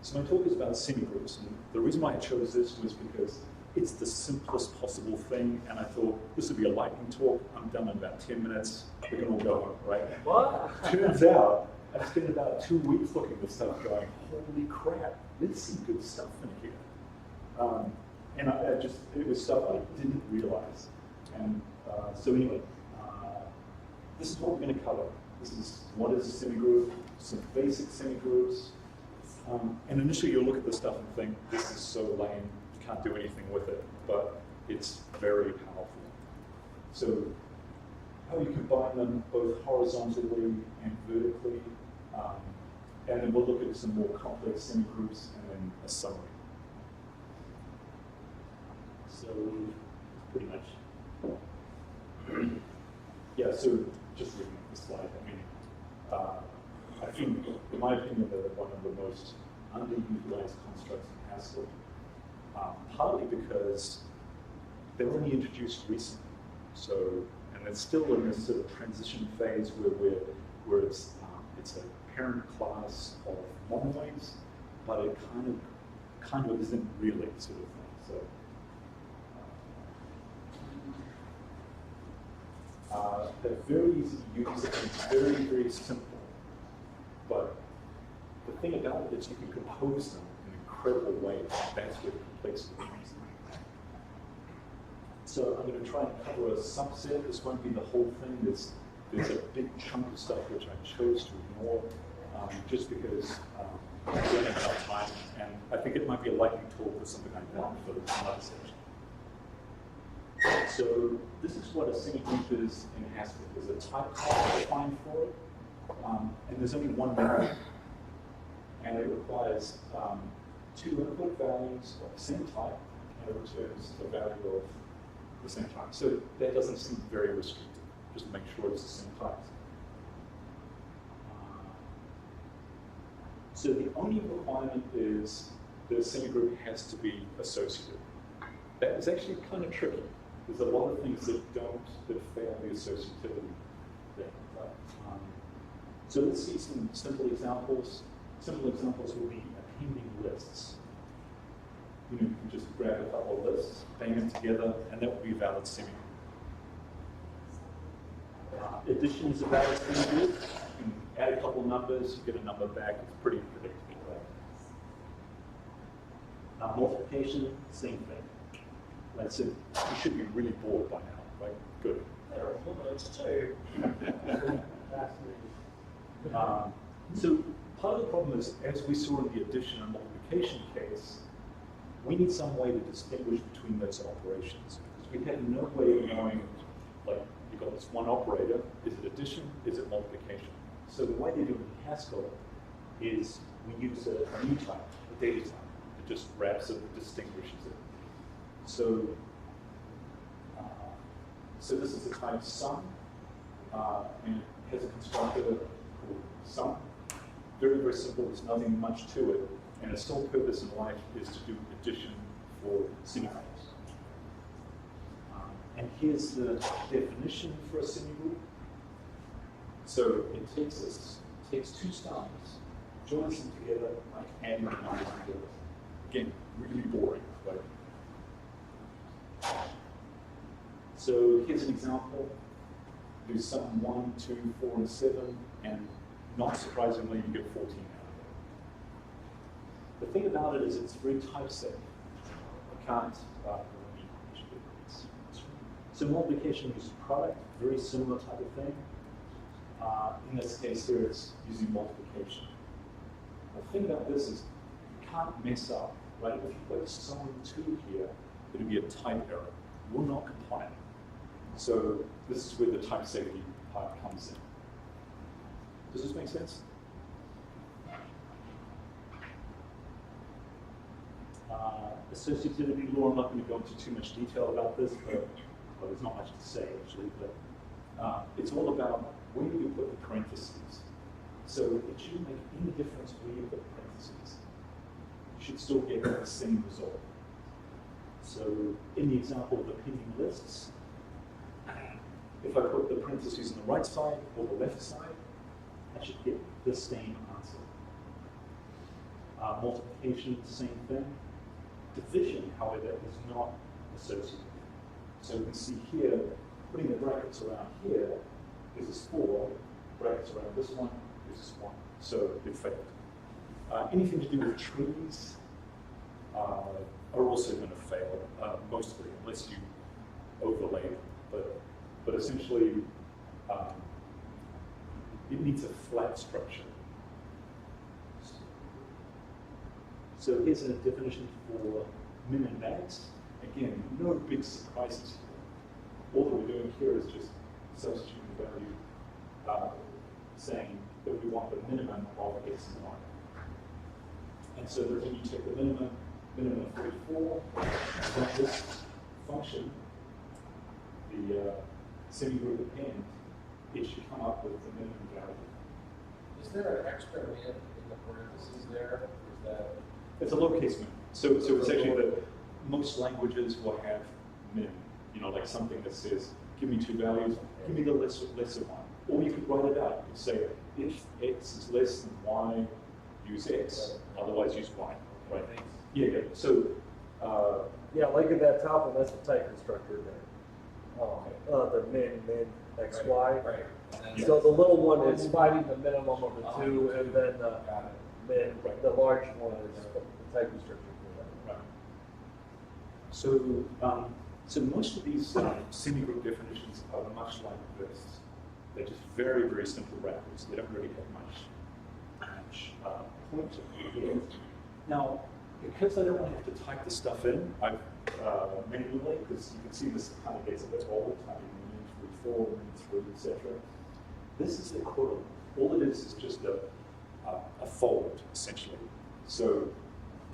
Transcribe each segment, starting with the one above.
So my talk is about semigroups, and the reason why I chose this was because it's the simplest possible thing, and I thought this would be a lightning talk. I'm done in about 10 minutes. We can all go home, right? What? Turns out, I've spent about 2 weeks looking at this stuff going, holy crap, there's some good stuff in here. And it was stuff I didn't realize. And so anyway, this is what we're going to cover. This is what is a semigroup, some basic semigroups. And initially you'll look at this stuff and think, this is so lame, you can't do anything with it, but it's very powerful. So how you combine them both horizontally and vertically, and then we'll look at some more complex semigroups and then a summary. So pretty much, yeah, so just reading the slide, I mean, I think, in my opinion, they're one of the most underutilized constructs in Haskell, partly because they were only introduced recently. So, and it's still in this sort of transition phase where it's a parent class of monoids, but it kind of isn't really sort of thing. So, they're very easy to use and very, very simple. But the thing about it is you can compose them in incredible ways. That's where the complexity comes in. So I'm going to try and cover a subset. This won't be the whole thing. There's a big chunk of stuff which I chose to ignore just because we don't have enough time. And I think it might be a lightning talk or something like that for another section. So this is what a semigroup is in Haskell. There's a type class defined for it. And there's only one memory, and it requires 2 input values of the same type, and it returns the value of the same type. So that doesn't seem very restrictive. Just make sure it's the same type. So the only requirement is the semigroup has to be associative. That is actually kind of tricky. There's a lot of things that fail the associativity thing. Right? So let's see some simple examples. Simple examples will be appending lists. You can just grab a couple of lists, bang them together, and that would be a valid semigroup. Addition is a valid semigroup. You can add a couple of numbers, you get a number back. It's pretty predictable. Right? Multiplication, same thing. Right, so you should be really bored by now, right? Good. There are words too. So part of the problem is, as we saw in the addition and multiplication case, we need some way to distinguish between those operations, because we had no way of knowing, like, you've got this one operator, is it addition, is it multiplication? So the way they do it in Haskell is we use a new type, a data type, that just wraps it, distinguishes it. So, so this is the type sum, and it has a constructor called sum. Very, very simple, there's nothing much to it, and its sole purpose in life is to do addition for semigroups. And here's the definition for a semigroup. So it takes 2 stars, joins them together, like adding the numbers together. Again, really boring, right? So here's an example. Do sum 1, 2, 4, and 7, and not surprisingly, you get 14 out of it. The thing about it is it's very typeset. I can't So multiplication uses product, very similar type of thing. In this case here, it's using multiplication. The thing about this is you can't mess up, right? If you put sum 2 here, it'll be a type error. It will not compile. So this is where the type safety part comes in. Does this make sense? Associativity law, I'm not going to go into too much detail about this, but well, there's not much to say actually, but it's all about where you put the parentheses. So it shouldn't make any difference where you put the parentheses. You should still get the same result. So in the example of appending lists, if I put the parentheses on the right side or the left side, I should get the same answer. Multiplication, same thing. Division, however, is not associated. So you can see here, putting the brackets around here gives us 4, brackets around this one gives us 1. So it failed. Anything to do with trees are also going to fail, mostly, unless you overlay them. But essentially, it needs a flat structure. So here's a definition for min and max. Again, no big surprises here. All that we're doing here is just substituting the value, saying that we want the minimum of x and y. And so that when you take the minimum of 44, then this function, the semigroup append, it should come up with the minimum value. Is there an extra min in the parentheses there? Or is that? It's a lowercase min. So it's actually that most languages will have min. You know, like something that says, give me 2 values, give me the lesser one. Or you could write it out. You could say, if x is less than y, use x, otherwise use y. Right? Yeah. So. Yeah, like at that top one, that's the type constructor there. The min, x, y. Right. So the little one is finding the minimum of the 2, and then the min, the large one is the type constructor for that. Right. So most of these semigroup definitions are much like this. They're just very, very simple wrappers. They don't really have much point to them. Now, because I don't want to have to type the stuff in, I've manually, because you can see this kind of gets a bit old, typing min 4, min 3, etc. This is the equivalent. All it is just a fold, essentially. So,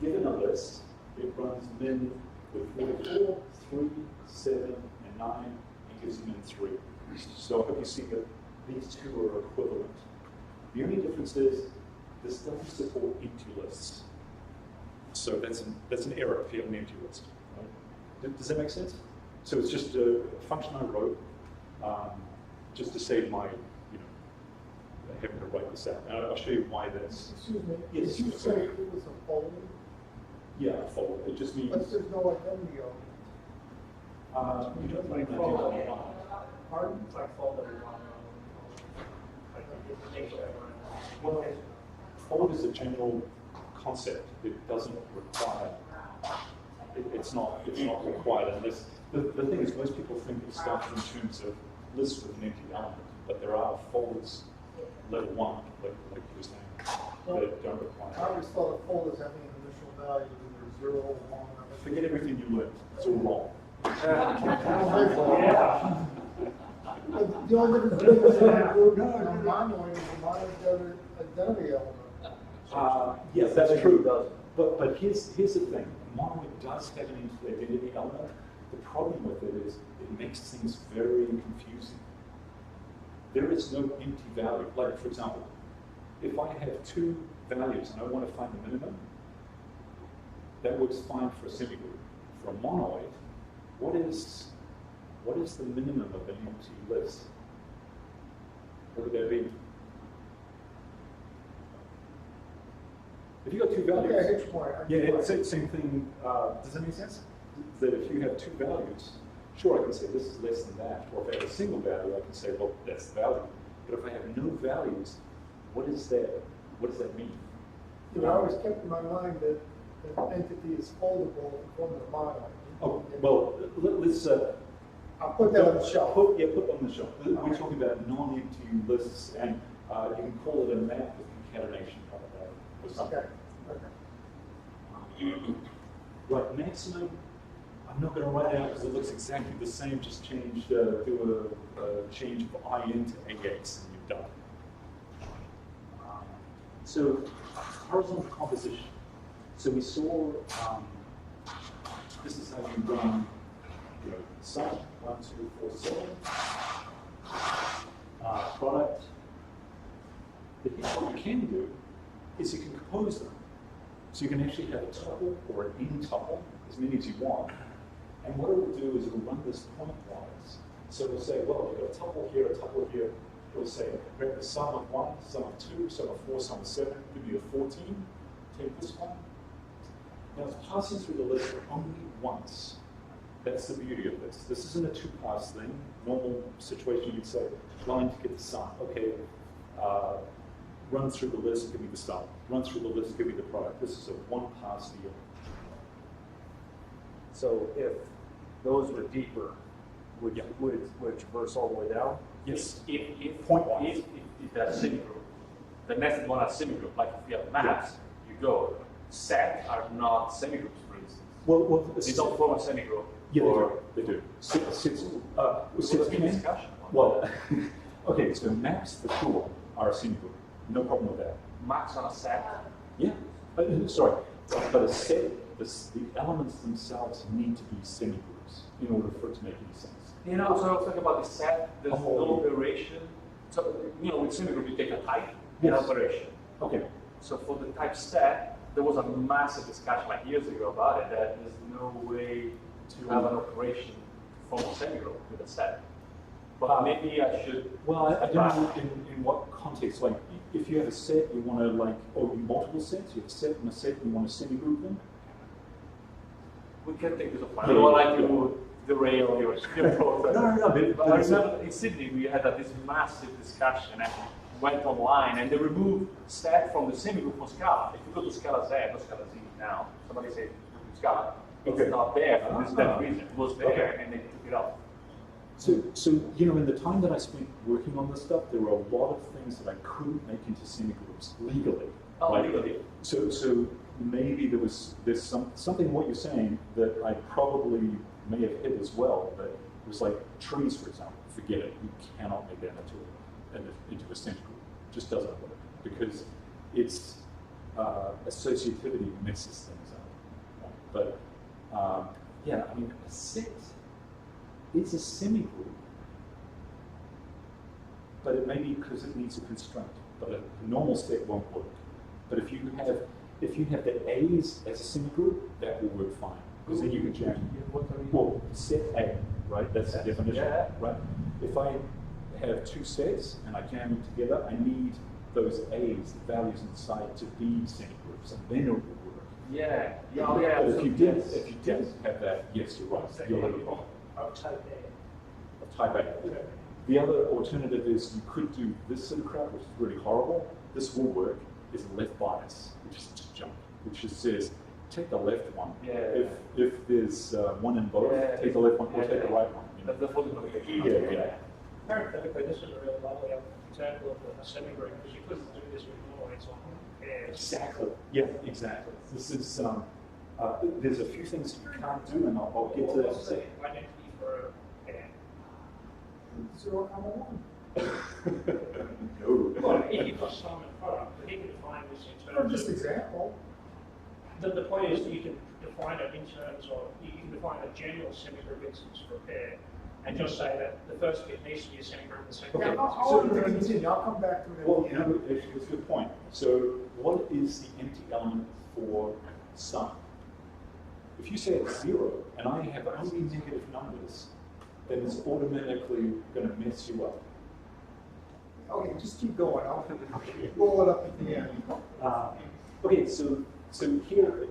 given a list, it runs min with 44, 3, 7, and 9, and gives you min 3. So I hope you see that these two are equivalent. The only difference is this doesn't support empty lists. So that's an error if you have an empty list. Right? Does that make sense? So it's just a function I wrote just to save my, having to write this out. And I'll show you why that's. Excuse me. Yes, Did you sorry. say it was a fold? Yeah, a fold. It just means. But there's no identity on it. You don't Like need fold. to Pardon? It's like fold every one. Well, fold is a general concept. It doesn't require. It's not required unless. The thing is, most people think of stuff in terms of lists with an empty element, but there are folds level 1, like you were saying, that don't require. I always thought a fold as having an initial value, either 0 or 1. Forget everything you learned. It's all wrong. Yeah. The only difference between the group and monoid is the monoid got an identity element. Yes, that's true. But here's the thing. Monoid does have an identity element. The problem with it is it makes things very confusing. There is no empty value. Like, for example, if I have 2 values and I want to find the minimum, that works fine for a semigroup. For a monoid, what is the minimum of an empty list? What would that be? If you got 2 values, Okay, I hit your point. it's the same thing. Does that make sense? That if you have 2 values, sure, I can say this is less than that. Or if I have a single value, I can say, well, that's the value. But if I have no values, what does that mean? You know, I always kept in my mind that an entity is foldable in form of a monoid. Oh, well, let's. I'll put that on the shelf. Put on the shelf. We're talking about non-empty lists, and you can call it a map with concatenation or something. Okay. Right, maximum. I'm not going to write it out because it looks exactly the same. Just change, do a change of I into AX, and you're done. So, horizontal composition. So we saw. This is how you run. Sum 1, 2, 4, 7. Product. But here's what you can do is you can compose them. So you can actually have a tuple or an n-tuple, as many as you want. And what it will do is it will run this pointwise. So it'll say, well, you've got a tuple here, a tuple here. It'll say, grab the sum of 1, sum of 2, sum of 4, sum of 7, give you a 14. take this one. Now it's passing through the list only once. That's the beauty of this. This isn't a two-pass thing. Normal situation, you'd say, line to get the sum. Okay, run through the list, give me the sum. Run through the list, give me the product. This is a one-pass deal. So if those were deeper, would it traverse all the way down? Yes. If Point-wise. if that's semigroup, the next one is semigroup. Like if you have maps, you go. Set are not semigroups, for instance. Well, They don't form a semigroup. yeah, or they do. Sits It's been discussion. well, okay, so maps for sure are a semigroup. No problem with that. Max on a set. Yeah, sorry, but a set, the elements themselves need to be semigroups in order for it to make any sense. So I was talking about the set. There's Oh. no operation. So with semigroup, you take a type Yes. and operation. Okay, So for the type set, there was a massive discussion like years ago about it, that there's no way to have an operation from a semigroup with a set. But maybe I should. well, I don't know in what context, like, if you have a set, you want to, like, or multiple sets, you have a set and a set, you want to semigroup them? We can take this offline. I Yeah, don't want yeah. to derail your process. No, But I remember in Sydney we had this massive discussion and went online and they removed set from the semigroup for Scala. If you go to Scala Z, not Scala Z now, somebody said Scala, it's Okay. not there for this that reason. It was there Okay. and they took it out. So in the time that I spent working on this stuff, there were a lot of things that I couldn't make into semigroups legally. Oh, Like, legally. So maybe there's something in what you're saying that I probably may have hit as well, but it was like trees, for example. Forget it. You cannot make that into a semigroup. It just doesn't work because it's associativity messes things up. But yeah, I mean, a set is a semigroup, but it may be because it needs a constraint. But a normal set won't work. But if you have the A's as a semigroup, that will work fine. Because then you can jam. Well, set A, right? That's the definition, Yeah. right? If I have two sets and I jam them together, I need those A's, the values inside, to be semigroups, and then it will work. Yeah. But if you didn't have that, yes, you're right. You'll have a problem. Of type A. Of type A. The other alternative is you could do this sort of crap, which is really horrible. This will work. Is a left bias, which is just junk, which just says take the left one. Yeah. If there's one in both, Yeah. take the left one or Yeah. take the right one. You know? That's the full notification. Yeah. Parenthetically, this is a really lovely example of a semigroup, because you couldn't do this with noise on pairs. Exactly. Yeah, exactly. This is there's a few things you can't do, and I'll get to What's the that. identity for a pair? 0, 1. No. Well, if you've got some in product, but you can define this in Or terms just of, example. the point is, you can define it in terms of, you can define a general semigroup instance for a pair, and just say that the first bit needs to be a semigroup, and the second Yeah, bit I'll continue, I'll come back to it Well, at the end. it's a good point. So, what is the empty element for sum? If you say it's 0, and I have only negative numbers, then it's automatically going to mess you up. Okay, just keep going, I'll roll it up at the end. Okay, so here,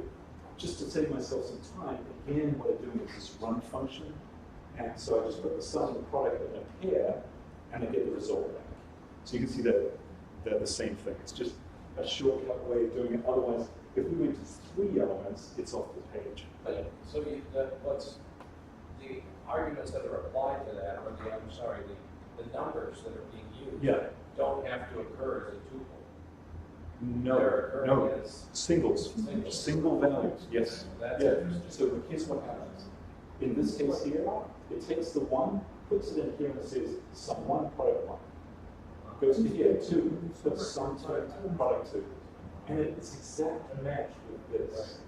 just to save myself some time, again, what I'm doing is this run function. And so I just put the sum and the product in a pair, and I get the result back. So you can see that they're the same thing. It's just a shortcut way of doing it. Otherwise, if we went to 3 elements, it's off the page. So what's the arguments that are applied to that, or the numbers that are being used Yeah. don't have to occur as a tuple. No, They're occurring no, as singles, singles. single values, yes. That's Yeah. interesting. So here's what happens. In this case here, it takes the 1, puts it in here and says sum 1, product 1. Goes to here, 2, puts sum 2, product 2. And it's exact match with this.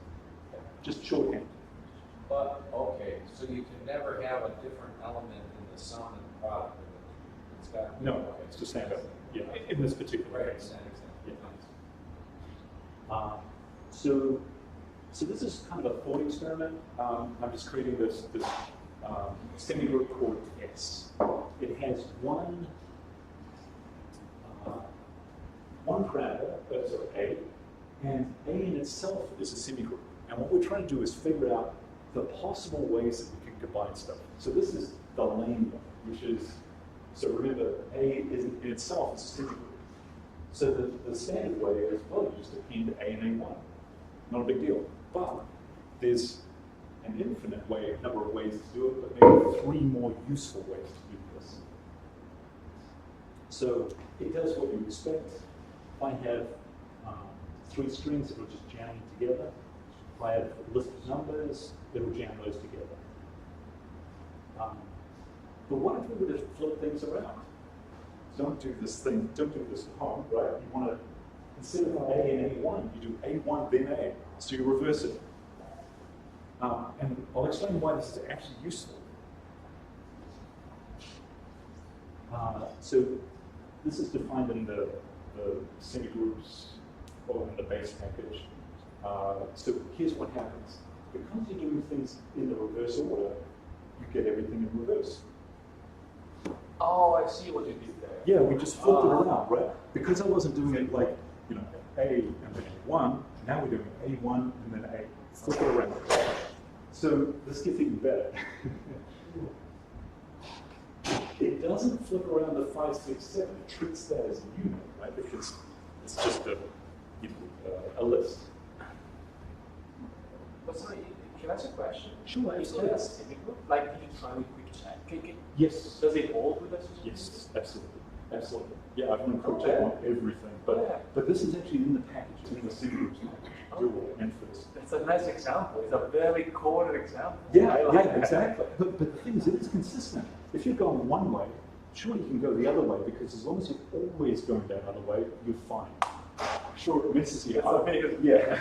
Just shorthand. But, okay, so you can never have a different element in the sum and product. It's got. No, okay. it's the same. Yeah, in this particular Right, case. exactly. Yeah. So this is kind of a thought experiment. I'm just creating this semigroup called S. It has one parameter, sorry, A, And A in itself is a semigroup. And what we're trying to do is figure out the possible ways that we can combine stuff. So this is the lame one, which is, so remember, A is in itself is a semigroup. So the standard way is, well, you just append A and A1. Not a big deal. But there's an infinite number of ways to do it, but maybe 3 more useful ways to do this. So it does what you expect. If I have 3 strings, it'll just jam them together. If I have a list of numbers, it'll jam those together. But what if we were to flip things around? Don't do this at home, right? You want to, instead of A and A1, you do A1, then A. So you reverse it. And I'll explain why this is actually useful. So this is defined in the semigroups or in the base package. So here's what happens. Because you're doing things in the reverse order, you get everything in reverse. Oh, I see what you did there. Yeah, we just flipped it around, right? Because I wasn't doing it like, A and then A1, now we're doing A1 and then A. Flip it around. So this gets even better. It doesn't flip around the 5, 6, 7. It treats that as a unit, right? Because it's just a list. But sorry, can I ask a question? Sure, Is there a semigroup? Like, can you try with quick check? Yes. Does it hold with us? Yes, absolutely. Absolutely. Yeah, I've run quick check on everything. But this is actually in the package, in the semigroups package. Dual and first. It's a nice example. It's a very cornered example. Yeah, I like that. exactly. But the thing is, it is consistent. If you're going one way, sure you can go the other way, because as long as you're always going that other way, you're fine. Sure, it messes you up. Yeah.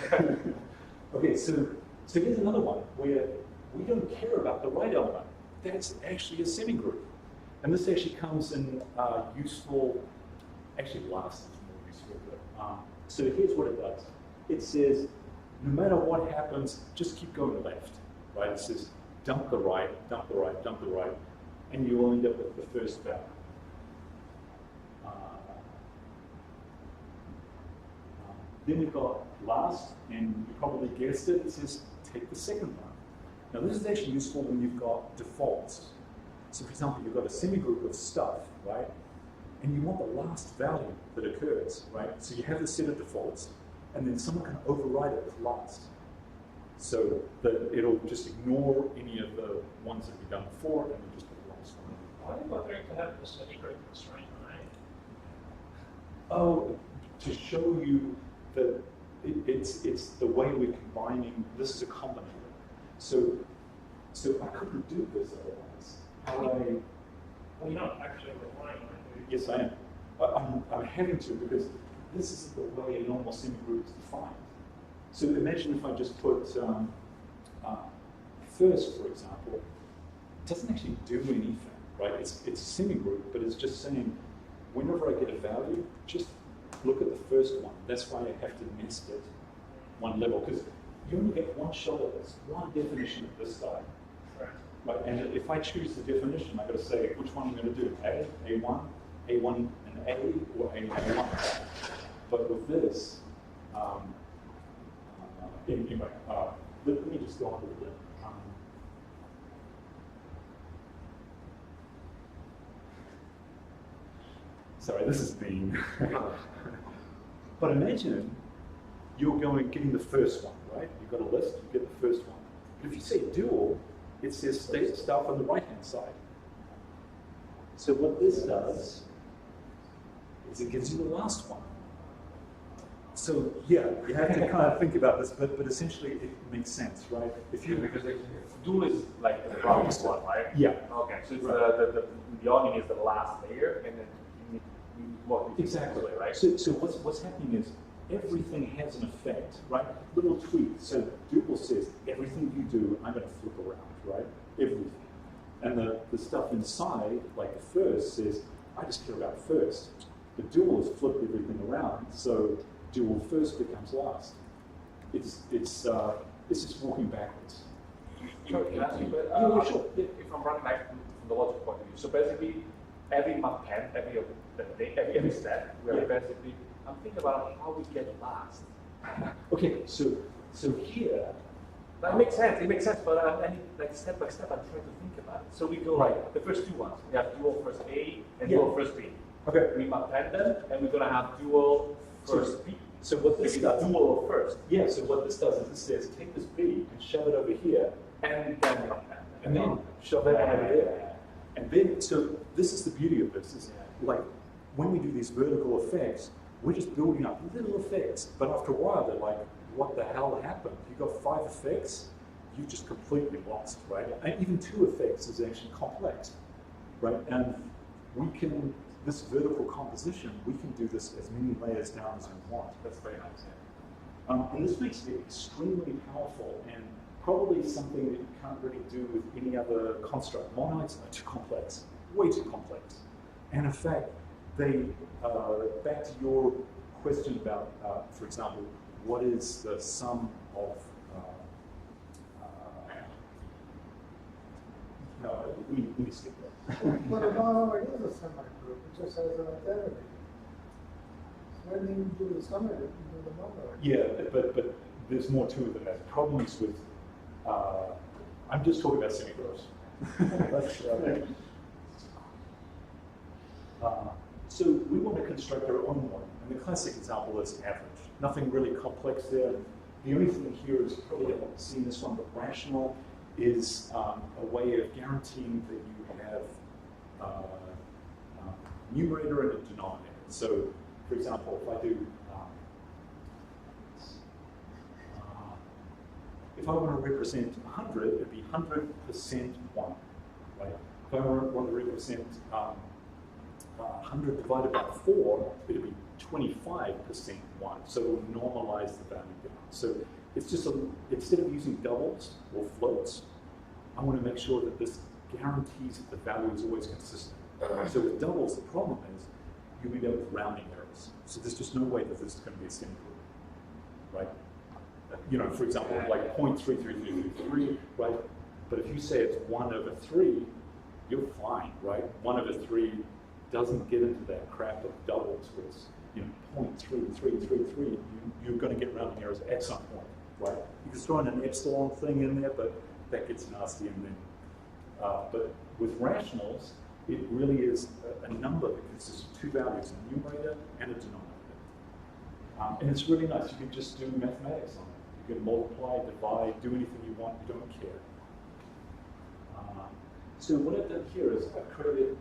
Okay, so here's another one where we don't care about the right element. That's actually a semigroup. And this actually comes in useful, actually last is more useful. But, so here's what it does. It says, no matter what happens, just keep going left, right? It says, dump the right, dump the right, dump the right, and you will end up with the first value. Then we've got last, and you probably guessed it, it says, take the second one. Now this is actually useful when you've got defaults. So for example, you've got a semigroup of stuff, right? And you want the last value that occurs, right? So you have a set of defaults, and then someone can override it with last. So that it'll just ignore any of the ones that we've done before, and then just put the last one. Why are you bothering to have the semigroup constraint on A? Oh, to show you that it's the way we're combining. This is a combinator. So I couldn't do this otherwise. Well, you're not actually relying on it. Yes, I am. I'm having to, because this isn't the way a normal semigroup is defined. So imagine if I just put first, for example, it doesn't actually do anything, right? It's a semigroup, but it's just saying, whenever I get a value, just look at the first one. That's why I have to nest it one level, because you only get one shot at this, one definition of this guy. Right, and if I choose the definition, I've got to say which one I'm going to do, A, A1, A1 and A, or A and A1. But with this, anyway, let me just go on a little bit. Sorry, this is being. But imagine you're getting the first one, right? You've got a list, you get the first one. But if you say dual, it says stuff on the right-hand side. So what this does is it gives you the last one. So yeah, you have to kind of think about this, but essentially it makes sense, right? If you Because dual is like the last one, right? Yeah. Okay, so it's the onion is the last layer, and then you work it Exactly. right? So what's happening is everything has an effect, right? Little tweaks. So dual says everything you do, I'm going to flip around, right? Everything. And the stuff inside, like the first, says I just care about first. The dual has flipped everything around, so dual first becomes last. It's just walking backwards. Sorry, can I ask you, but Yeah, sure. if I'm running like from the logic point of view, so basically every append, every step, we're basically, I'm thinking about how we get last. Okay, so here, That makes sense, but I need, like, step by step, I'm trying to think about it. So we go, Right. the first two ones, we have dual first A and Yeah. dual first B. okay. We append them, and we're gonna have dual first B. So what This this is does, dual of first, yeah. So what this does is this says take this B and shove it over here, and then we append them. and then shove that one over there, and then so this is the beauty of this is like when we do these vertical effects, we're just building up little effects, but after a while they're like, what the hell happened? You got 5 effects, you just completely lost, right? And even 2 effects is actually complex, right? And we can, this vertical composition, we can do this as many layers down as we want. That's very nice, yeah. And this makes it extremely powerful and probably something that you can't really do with any other construct. Monoids are too complex, way too complex. And in fact, they, back to your question about, for example, what is the sum of, no, we skip that. But a monoid is a semigroup, it just has an identity. So when you do the semigroup, you do the monoid. Yeah, but there's more to it than that. Problems with, I'm just talking about semigroups. That's, so we want to construct our own one, and the classic example is average. Nothing really complex there. The only thing here is, you probably haven't seen this one, but rational is a way of guaranteeing that you have a numerator and a denominator. So, for example, if I do, if I want to represent 100, it'd be 100% 1, right? If I want to represent 100 divided by 4, it'll be 25% 1. So it'll normalize the value down. So it's just instead of using doubles or floats, I want to make sure that this guarantees that the value is always consistent. So with doubles, the problem is you'll be there with rounding errors. So there's just no way that this is going to be a semigroup, right? You know, for example, like 0.33333, right? But if you say it's 1/3, you're fine, right? 1/3 doesn't get into that crap of doubles where it's, you know, 0.3333. You're going to get rounding errors at some point, right? You can throw in an epsilon thing in there, but that gets nasty. And then, but with rationals, it really is a number that consists of 2 values, a numerator and a denominator. And it's really nice. You can just do mathematics on it. You can multiply, divide, do anything you want. You don't care. So what I've done here is I've created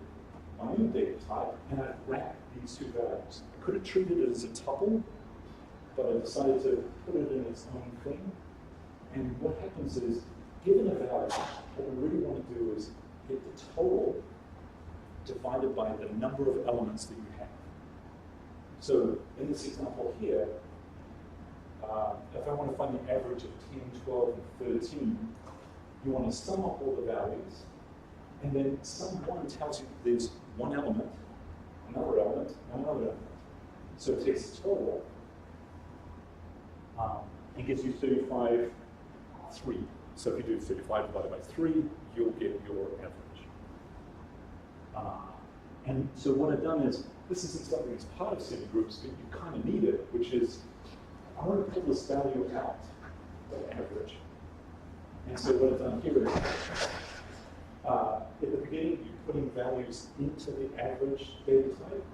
my own data type, and I've wrapped these 2 values. I could have treated it as a tuple, but I decided to put it in its own thing. And what happens is, given a value, what we really want to do is get the total divided by the number of elements that you have. So in this example here, if I want to find the average of 10, 12, and 13, you want to sum up all the values, and then sum 1 tells you there's one element, another element, and another element. So it takes the total and gives you 35, 3. So if you do 35 divided by 3, you'll get your average. And so what I've done is, this isn't something that's part of semigroups, but you kind of need it, which is, I want to pull this value out, the average. And so what I've done here is, at the beginning, you're putting values into the average data type,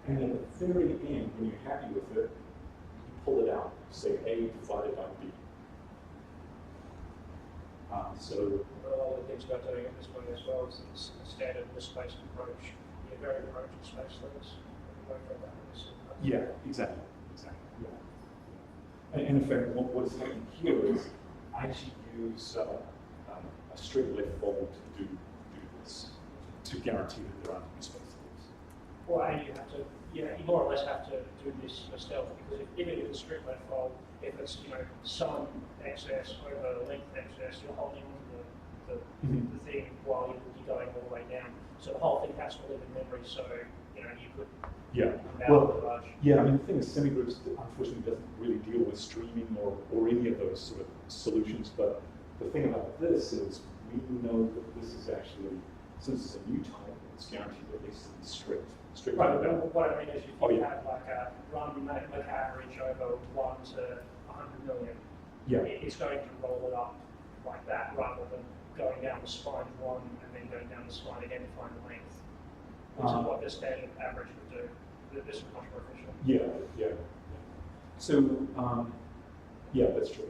and at the very end, when you're happy with it, you pull it out. Say A divided by B. So One of the other things about doing it this way as well is it's a standard misspaced approach. You vary approach to space limits. yeah, exactly. Yeah. And in fact, what's happening here is I actually use a straight left fold to do this to guarantee that there aren't any space limits. Well, and you have to, you more or less have to do this yourself, because even if it's a strict left fold, if it's, sum excess over length excess, you're holding on to the thing while you're going all the way down. So the whole thing has to live in memory, so, you could Yeah. well, Yeah, I mean, the thing is, semigroups unfortunately doesn't really deal with streaming or any of those sort of solutions, but the thing about this is we know that this is actually since it's a new type, it's guaranteed at least to be strict. Right, but what I mean is if Oh, you yeah. have like a random numeric average over 1 to 100 million, Yeah. it's going to roll it up like that rather than going down the spine one and then going down the spine again to find the length, which is what the standard average would do. This is much more efficient. Yeah. So, yeah, that's true.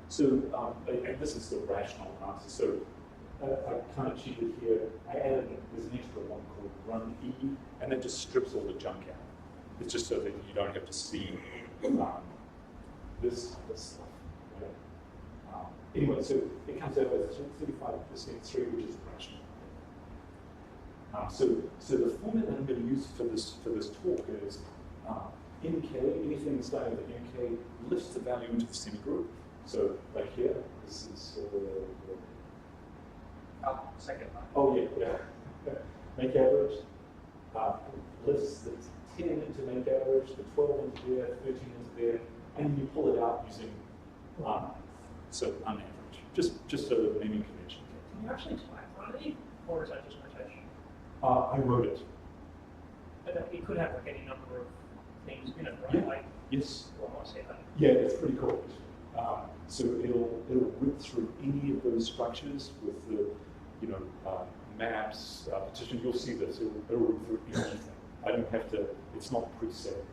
So, and this is the rational answer. So, I kind of cheated here. I added, there's an extra one called run E, and that just strips all the junk out. It's just so that you don't have to see this type of stuff. Right? Anyway, so it comes out as 35% 3, which is rational. So the format that I'm going to use for this talk is NK, anything starting with NK lifts the value into the semigroup. So like here, this is Second line. oh yeah. Make average lifts the 10 into make average, the 12 into there, 13 into there, and you pull it out using so unaverage. Just a naming convention. Can you actually type run E, or is that just notation? I wrote it. But it could have like any number of things in it, right? Yeah. Like, Yes. well, I see that. Yeah, it's pretty cool. So it'll rip through any of those structures with the maps, partition. You'll see this. It'll rip through anything. I don't have to. It's not preset.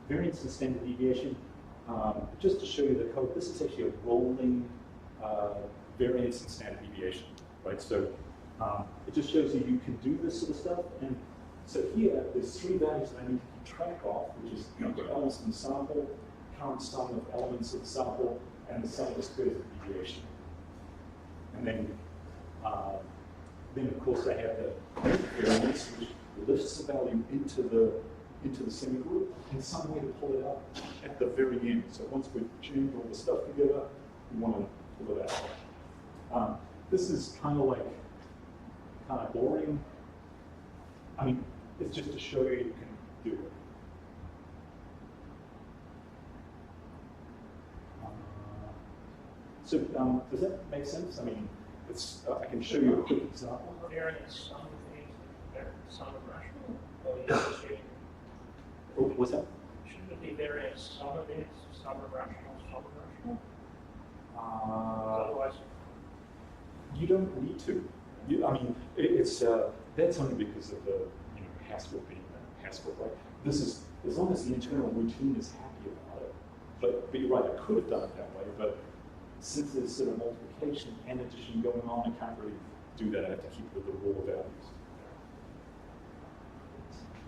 Variance and standard deviation. Just to show you the code, this is actually a rolling variance and standard deviation, right? So it just shows you can do this sort of stuff. And so here, there's 3 values that I need to keep track of, which is number of elements in the sample, current sum of elements of the sample, and the sum of the squares of deviation. And then of course I have the variance, which lifts the value into the semigroup, and some way to pull it out at the very end. So once we've jammed all the stuff together, we want to pull it out. This is kind of boring. I mean, it's just to show you can do it. So does that make sense? I mean, it's I can show you a quick example. Variance, sum of things, sum of rational, or you're just shooting. Oh, what's that? Shouldn't it be variance, sum of this, sum of rational, sum of rational? Otherwise, You don't need to. I mean, it's that's only because of the Haskell being Haskell, right? This is as long as the internal routine is happy about it. But you're right, I could have done it that way, but since there's sort of multiplication and addition going on, I can't really do that. I have to keep it with the raw values.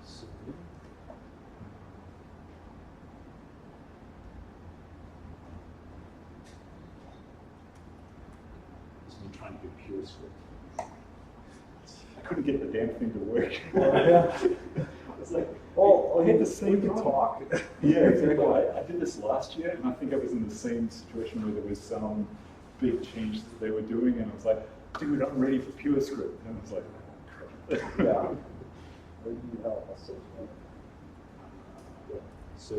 So, this is me trying to do pure script. I couldn't get the damn thing to work. It's like, I had the same talk. Yeah, exactly. I did this last year, and I think I was in the same situation where there was some big change that they were doing, and I was like, dude, I'm ready for pure script. And I was like, oh, crap. Yeah. I need help, I'll say that. So,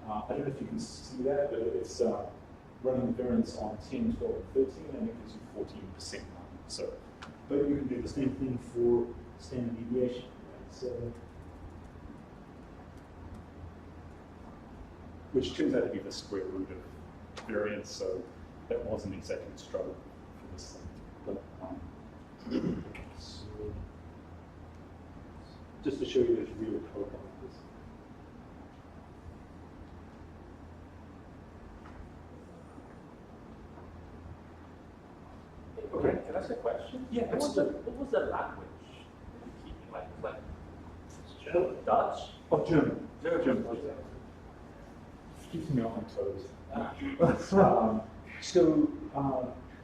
I don't know if you can see that, but it's running the variance on 10, 12, and 13, and it gives you 14% now. So, but you can do the same thing for standard deviation. Right? So, which turns out to be the square root of variance, so that wasn't exactly a struggle for this thing. But, so, just to show you there's real code on this. Okay, can I ask a question? Yeah, What was the language? Like Dutch? Oh, German. German. Keeps me on my toes.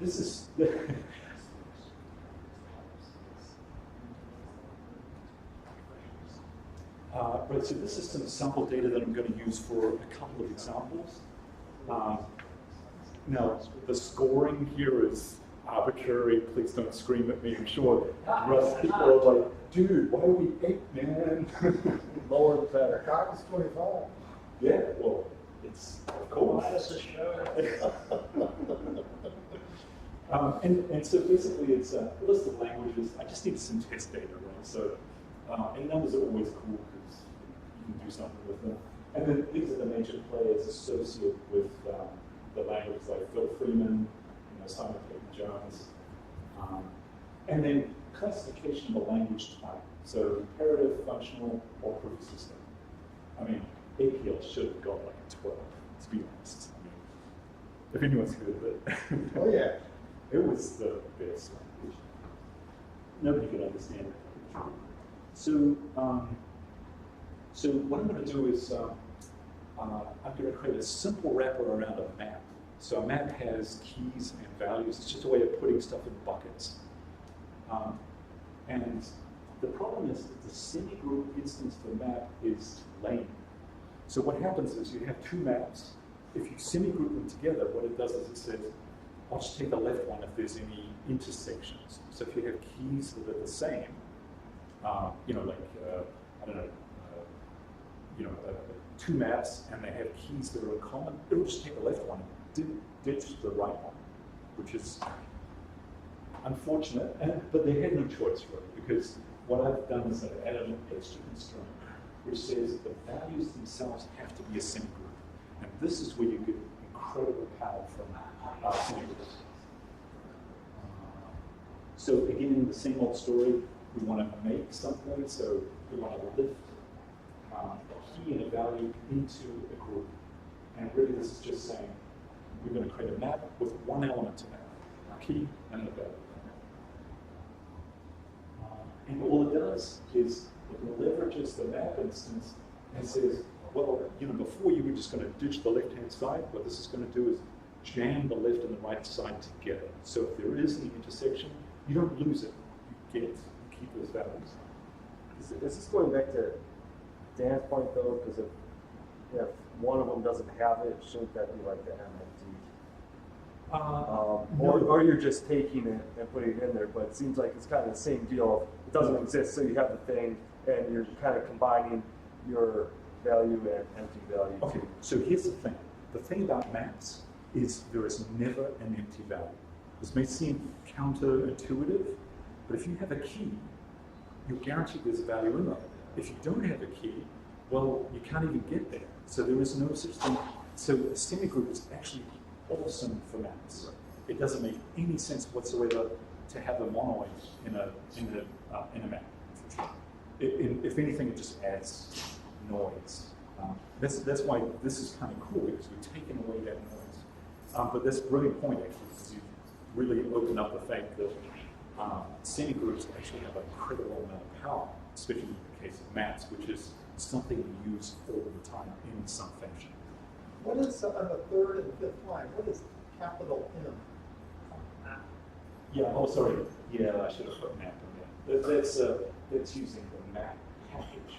This is right. So this is some sample data that I'm going to use for a couple of examples. Now, the scoring here is arbitrary, please don't scream at me, I'm sure Russ people are like, dude, why are we 8, man? Lower the The better. cock is 25. Yeah, well, it's, of course. Minus a show. And so basically it's a list of languages. I just need some test data, right? So, and numbers are always cool because you can do something with them. And then these are the major players associated with the languages like Phil Freeman, Simon Peyton Jones. And then classification of a language type. So imperative, functional, or proof system. I mean, APL should have got like a 12, to be honest. I mean, if anyone's heard of it. Oh, yeah. It was the best language. Nobody could understand it. So, so what I'm going to do is I'm going to create a simple wrapper around a map. So a map has keys and values. It's just a way of putting stuff in buckets. And the problem is that the semigroup instance of the map is lame. So what happens is you have two maps. If you semigroup them together, what it does is it says, I'll just take the left one if there's any intersections. So if you have keys that are the same, you know, like, I don't know, you know, two maps and they have keys that are in common, it'll just take the left one and ditch the right one, which is unfortunate, but they had no choice really, because what I've done is I've added an extra constraint, which says the values themselves have to be a semigroup. And this is where you get incredible power from semigroups. So again, the same old story, we want to make something, so we want to lift a key and a value into a group. And really this is just saying, we're going to create a map with one element to that, a key and a value. And all it does is it leverages the map instance and says, well, you know, before you were just going to ditch the left-hand side, what this is going to do is jam the left and the right side together. So if there is an intersection, you don't lose it. You get it. You keep those values. Is this going back to Dan's point though? Because if one of them doesn't have it, shouldn't that be like the MFT? No. Or you're just taking it and putting it in there, but it seems like it's kind of the same deal. It doesn't exist, so you have the thing, and you're kind of combining your value and empty value. Okay, so here's the thing. The thing about maps is there is never an empty value. This may seem counterintuitive, but if you have a key, you're guaranteed there's a value in there. If you don't have a key, well, you can't even get there. So there is no such thing. So a semigroup is actually awesome for maps. It doesn't make any sense whatsoever to have a monoid in a map. If anything, it just adds noise. That's why this is kind of cool, because we've taken away that noise. But that's a brilliant point, actually, because you really open up the fact that semigroups actually have an incredible amount of power, especially in the case of maps, which is something we use all the time in some fashion. What is, on the third and fifth line, what is capital M? Yeah, oh, sorry. Yeah, I should have put map in there. That's using the map package.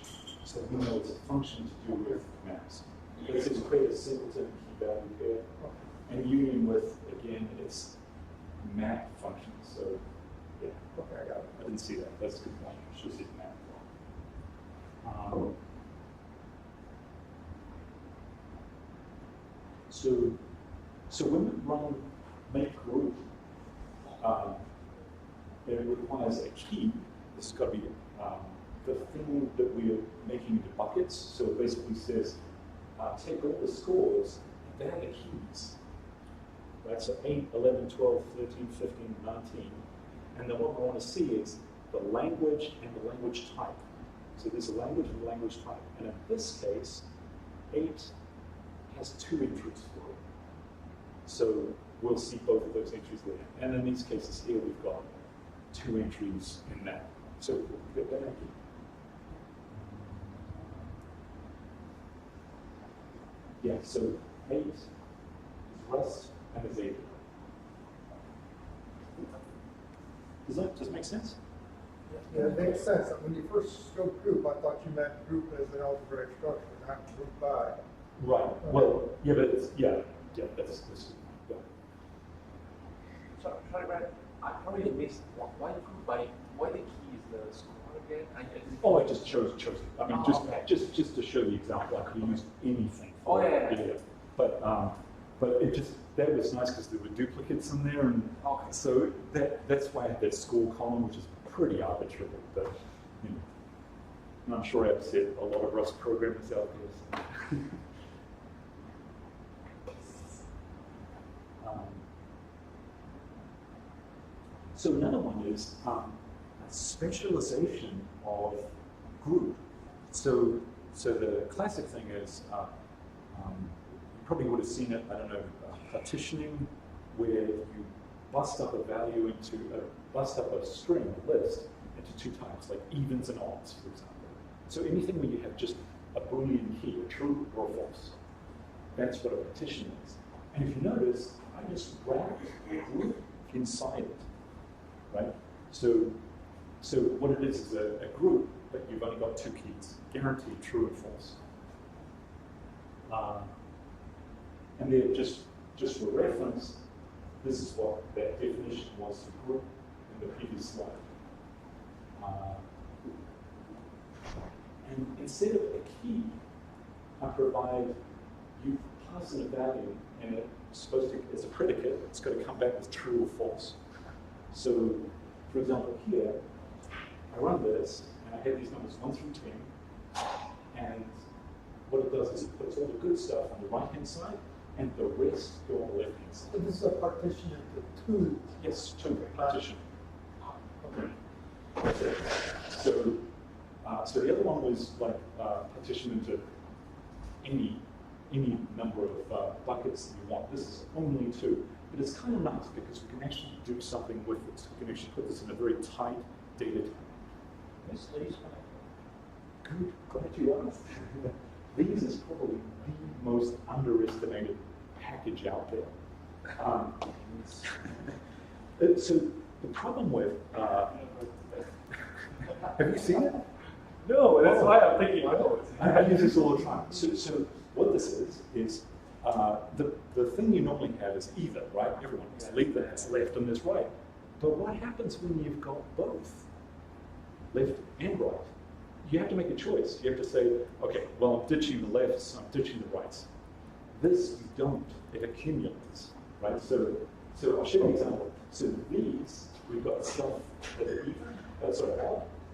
So we know it's a function to do with maps. It says create a singleton key value pair. And union with, again, it's map function. So, yeah. Okay, I got it. I didn't see that. That's a good point. Should see map. So when we run make group, it requires a key. This has got to be the thing that we are making into buckets. So it basically says, take all the scores, and they're the keys. Right, so 8, 11, 12, 13, 15, 19. And then what we want to see is the language and the language type. So there's a language and a language type. And in this case, 8 has 2 entries for it. So we'll see both of those entries there. And in these cases here, we've got 2 entries in that. So we'll get that entry. Yeah, so 8 is Rust and is 8. Does that make sense? Yeah, it makes sense. When you first scoped group, I thought you meant group as an algebraic structure, not group by. Right. Well, yeah, but it's, yeah, that's yeah. So sorry, Brad, I probably missed why the key is the score again? Oh, I just chose it. I mean, okay. just to show the example, I could use anything. Oh, for yeah. it. But it just, that was nice because there were duplicates in there, and Okay. so that's why I had that score column, which is pretty arbitrary, but you know, and I'm sure I upset a lot of Rust programmers out there. So. So another one is a specialization of group. So the classic thing is, you probably would have seen it, I don't know, partitioning, where you bust up a value bust up a string, a list, into two types, like evens and odds, for example. So anything where you have just a Boolean key, a true or a false, that's what a partition is. And if you notice, I just wrapped a group inside it. Right? So what it is a group, but you've only got two keys, guaranteed true and false. And then just for reference, this is what that definition was for group in the previous slide. And instead of a key, I provide, you pass in a value, and it's supposed to, as a predicate, it's got to come back with true or false. So, for example, here, I run this, and I have these numbers 1 through 10, and what it does is it puts all the good stuff on the right-hand side, and the rest go on the left-hand side. So this is a partition into two. Yes, two partition. Okay. So the other one was like partition into any number of buckets that you want. This is only 2. But it's kind of nice because we can actually do something with this. We can actually put this in a very tight data type. Good, glad you asked. These is probably the most underestimated package out there. So the problem with, have you seen it? No, that's why I'm thinking, I know it. I use this all the time. So what this is the thing you normally have is either, right? Everyone has left and there's right. But what happens when you've got both, left and right? You have to make a choice. You have to say, okay, well, I'm ditching the lefts, I'm ditching the rights. This you don't. It accumulates, right? So I'll show you an example. So these, we've got stuff that are even, odd,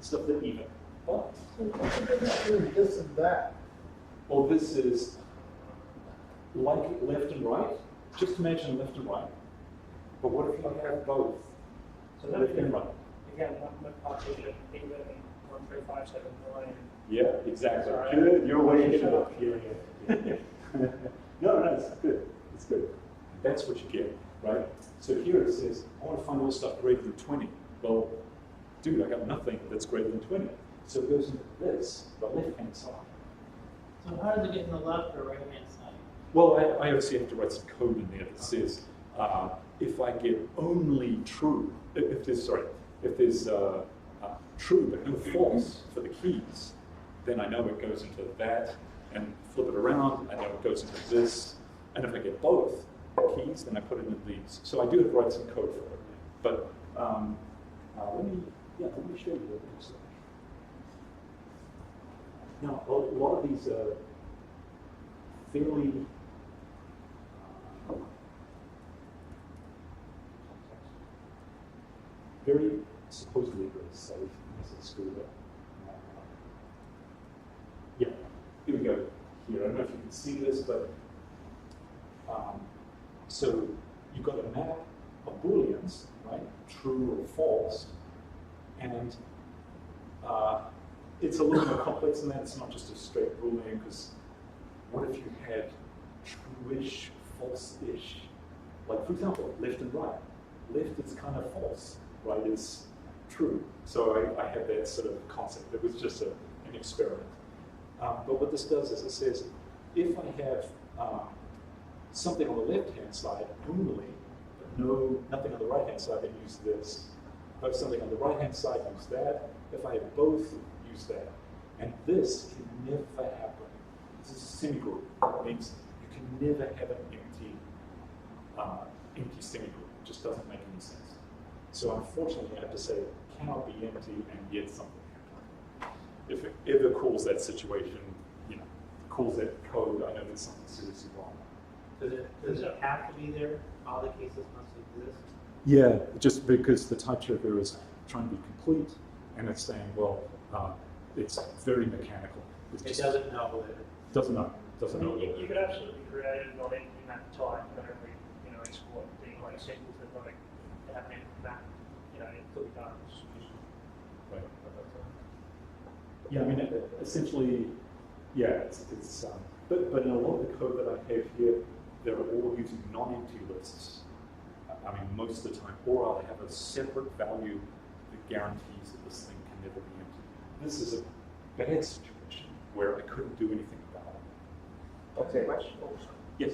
stuff that are even. But, What's the difference between this and that? well, this is like left and right. Just imagine left and right. But what if you have both? So that left would and be, right. again, one partition, even 1, 3, 5, 7, 9. Yeah, exactly. Sorry. Good. You're way into it. Yeah. No, it's good. It's good. That's what you get, right? So here it says, I want to find all stuff greater than 20. Well, dude, I got nothing that's greater than 20. So it goes into this, the left-hand side. So how does it get in the left or right-hand side? Well, I obviously have to write some code in there that says, if I get only true, if there's true but no false for the keys, then I know it goes into that, and flip it around, I know it goes into this, and if I get both keys, then I put it into these. So I do have to write some code for it. But let me show you what it looks like. Now, a lot of these are fairly very supposedly very safe as it's screwed up. Yeah, here we go. Here, I don't know if you can see this, but so you've got a map of Booleans, right? True or false, and it's a little more complex than that. It's not just a straight Boolean, because what if you had true-ish, false-ish? Like, for example, left and right. Left is kind of false, right is true. So I had that sort of concept. It was just an experiment. But what this does is it says, if I have something on the left-hand side only, but nothing on the right-hand side, then use this. If I have something on the right-hand side, use that. If I have both, use that. And this can never happen. This is a semigroup. It means you can never have an empty semigroup. It just doesn't make any sense. So unfortunately, I have to say it cannot be empty and yet something happens. If it ever calls that situation, you know, calls that code, I know there's something seriously wrong. Does it have to be there? All the cases must exist? Yeah, just because the type checker is trying to be complete, and it's saying, well, it's very mechanical. It doesn't know that. Doesn't know. Doesn't know. You could absolutely create a non-empty map type and only, export the like symbols that don't have an empty map. It could be done. Right. Yeah, I mean, essentially, yeah, but in a lot of the code that I have here, they're all using non-empty lists. I mean, most of the time, or I'll have a separate value that guarantees that this thing can never be empty. This is a bad situation where I couldn't do anything about it. Okay. Question also. Yes.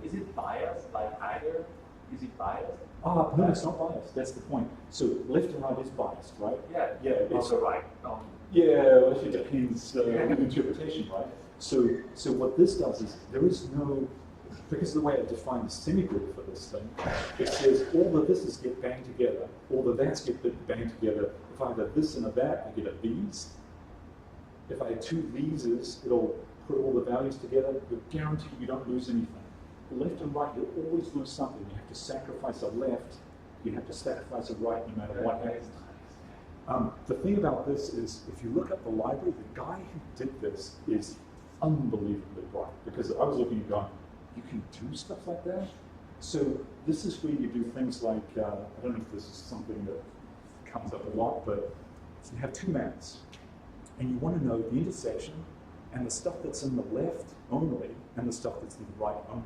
Is it biased? Like either? Is it biased? No, it's not biased. That's the point. So left and right is biased, right? Yeah. Yeah. It's Also right. Yeah, well, it depends on interpretation, right? So what this does is there is no, because of the way I define the semigroup for this thing, it says all the thises get banged together, all the that's get banged together. If I have a this and a that, I get a these. If I have two theses, it'll put all the values together. But guarantee you don't lose anything. Left and right, you'll always lose something. You have to sacrifice a left, you have to sacrifice a right no matter what happens. The thing about this is, if you look at the library, the guy who did this is unbelievably bright. Because I was looking and going, you can do stuff like that? So this is where you do things like, I don't know if this is something that comes up a lot, but you have two maps, and you want to know the intersection and the stuff that's in the left only, and the stuff that's in the right only.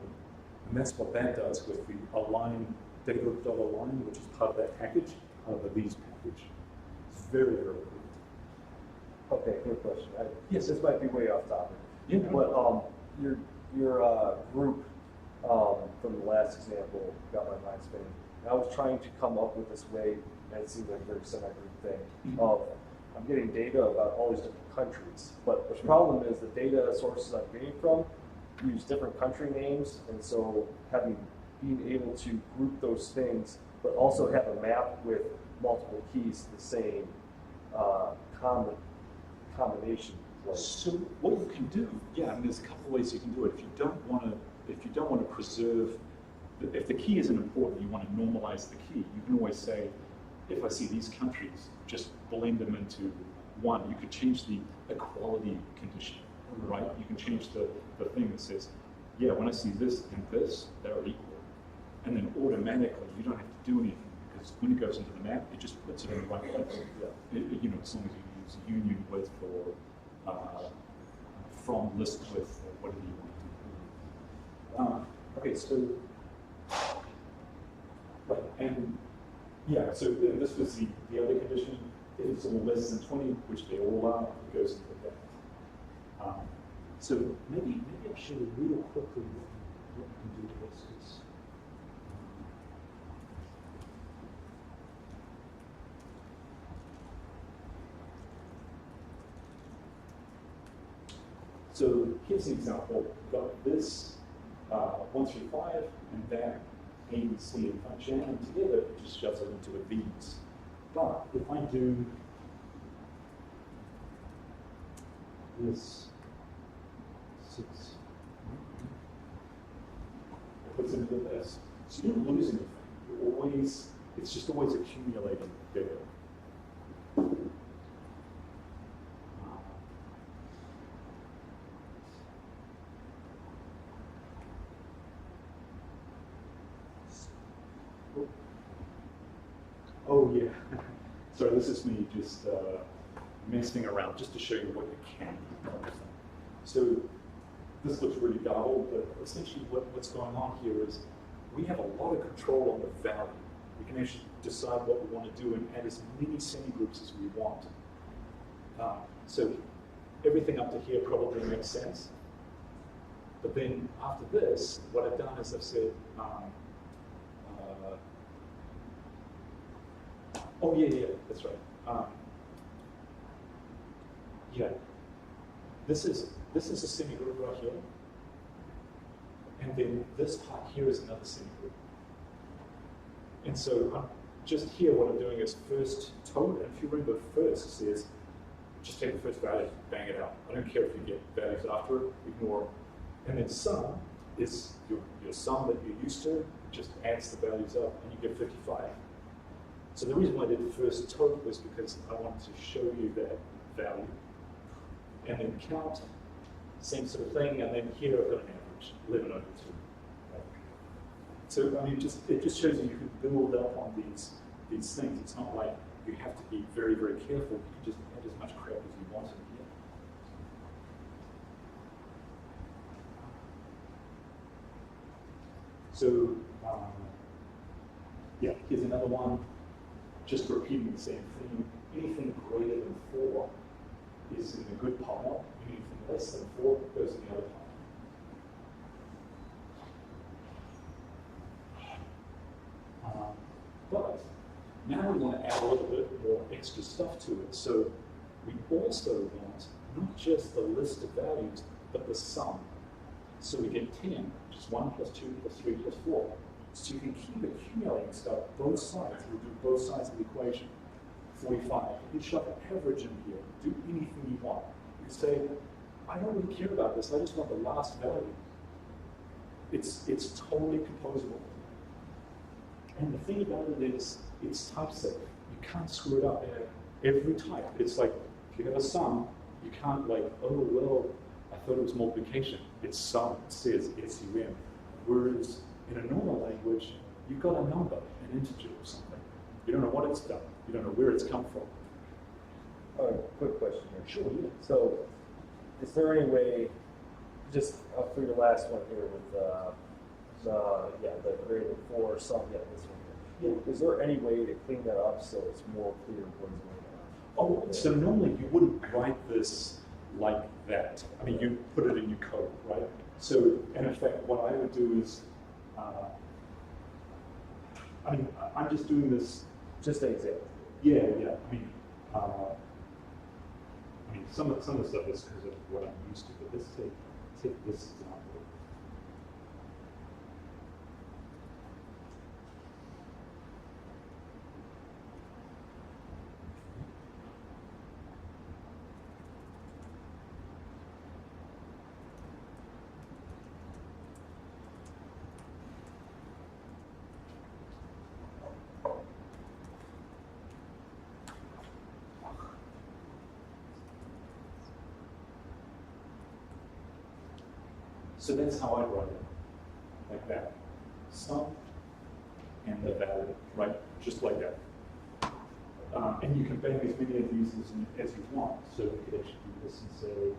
And that's what that does with the align, data.align, which is part of that package, part of the these package. It's very, very good. Okay, good question. Yes. This might be way off topic. Yeah. But your group from the last example got my mind spinning. And I was trying to come up with this way, and it seems like a very semi-group thing, of I'm getting data about all these different countries. But the problem is the data sources I'm getting from use different country names, and so being able to group those things, but also have a map with multiple keys, the same combination. So what you can do, yeah, I mean, there's a couple of ways you can do it. If you don't want to preserve, if the key isn't important, you want to normalize the key. You can always say, if I see these countries, just blend them into one. You could change the equality condition, right? You can change the thing that says, yeah, when I see this and this, they're equal, and then automatically you don't have to do anything because when it goes into the map, it just puts it in the right place. Yeah. As long as you use union with or from list with or whatever you want to do. Okay, so right, and yeah, so this was the other condition. If it's all less than 20, which they all are, it goes into that. So maybe I'll show you real quickly what we can do to this. So here's an example. We've got this 1 through 5 and that A, B, C, and if I jam them together, it just shoves it into a these. But if I do this 6, it puts into this. So you don't lose anything. It's just always accumulating data. Oh yeah. Sorry, this is me just messing around just to show you what you can do. So this looks really garbled, but essentially what's going on here is we have a lot of control on the value. We can actually decide what we want to do and add as many semigroups as we want. So everything up to here probably makes sense. But then after this, what I've done is I've said, oh yeah, that's right. Yeah, this is a semigroup right here. And then this part here is another semigroup. And so just here, what I'm doing is first total, and if you remember, first says, just take the first value, bang it out. I don't care if you get values after it, ignore it. And then sum is your sum that you're used to, it just adds the values up, and you get 55. So the reason why I did the first total was because I wanted to show you that value. And then count, same sort of thing, and then here I've got an average, 11 over 2. So I mean, it just shows you can build up on these things. It's not like you have to be very, very careful. You can just add as much crap as you want in here. So yeah, here's another one. Just repeating the same thing. Anything greater than 4 is in the good pile. Anything less than 4 goes in the other pile. But now we want to add a little bit more extra stuff to it. So we also want not just the list of values, but the sum. So we get 10, which is 1 plus 2 plus 3 plus 4. So you can keep accumulating stuff both sides. We'll do both sides of the equation. 45. You can shove an average in here. Do anything you want. You say, I don't really care about this. I just want the last value. It's totally composable. And the thing about it is, it's type safe. You can't screw it up. Every type. It's like, if you have a sum, you can't like, oh, well, I thought it was multiplication. It's sum, it says SUM. Whereas in a normal language, you've got a number, an integer or something. You don't know what it's done. You don't know where it's come from. All right, quick question here. Sure, yeah. So, is there any way, just for your last one here with the greater than 4 sum, this one here. Yeah. Is there any way to clean that up so it's more clear what is going on? Oh, so normally you wouldn't write this like that. I mean, you put it in your code, right? So, and in fact, what I would do is, I'm just doing this. Just an example. Yeah. I mean, some of the stuff is because of what I'm used to. But let's take this example. So that's how I write it, like that. Sum and the value, right? Just like that. And you can bang as many of these as you want. So we could actually do this and say,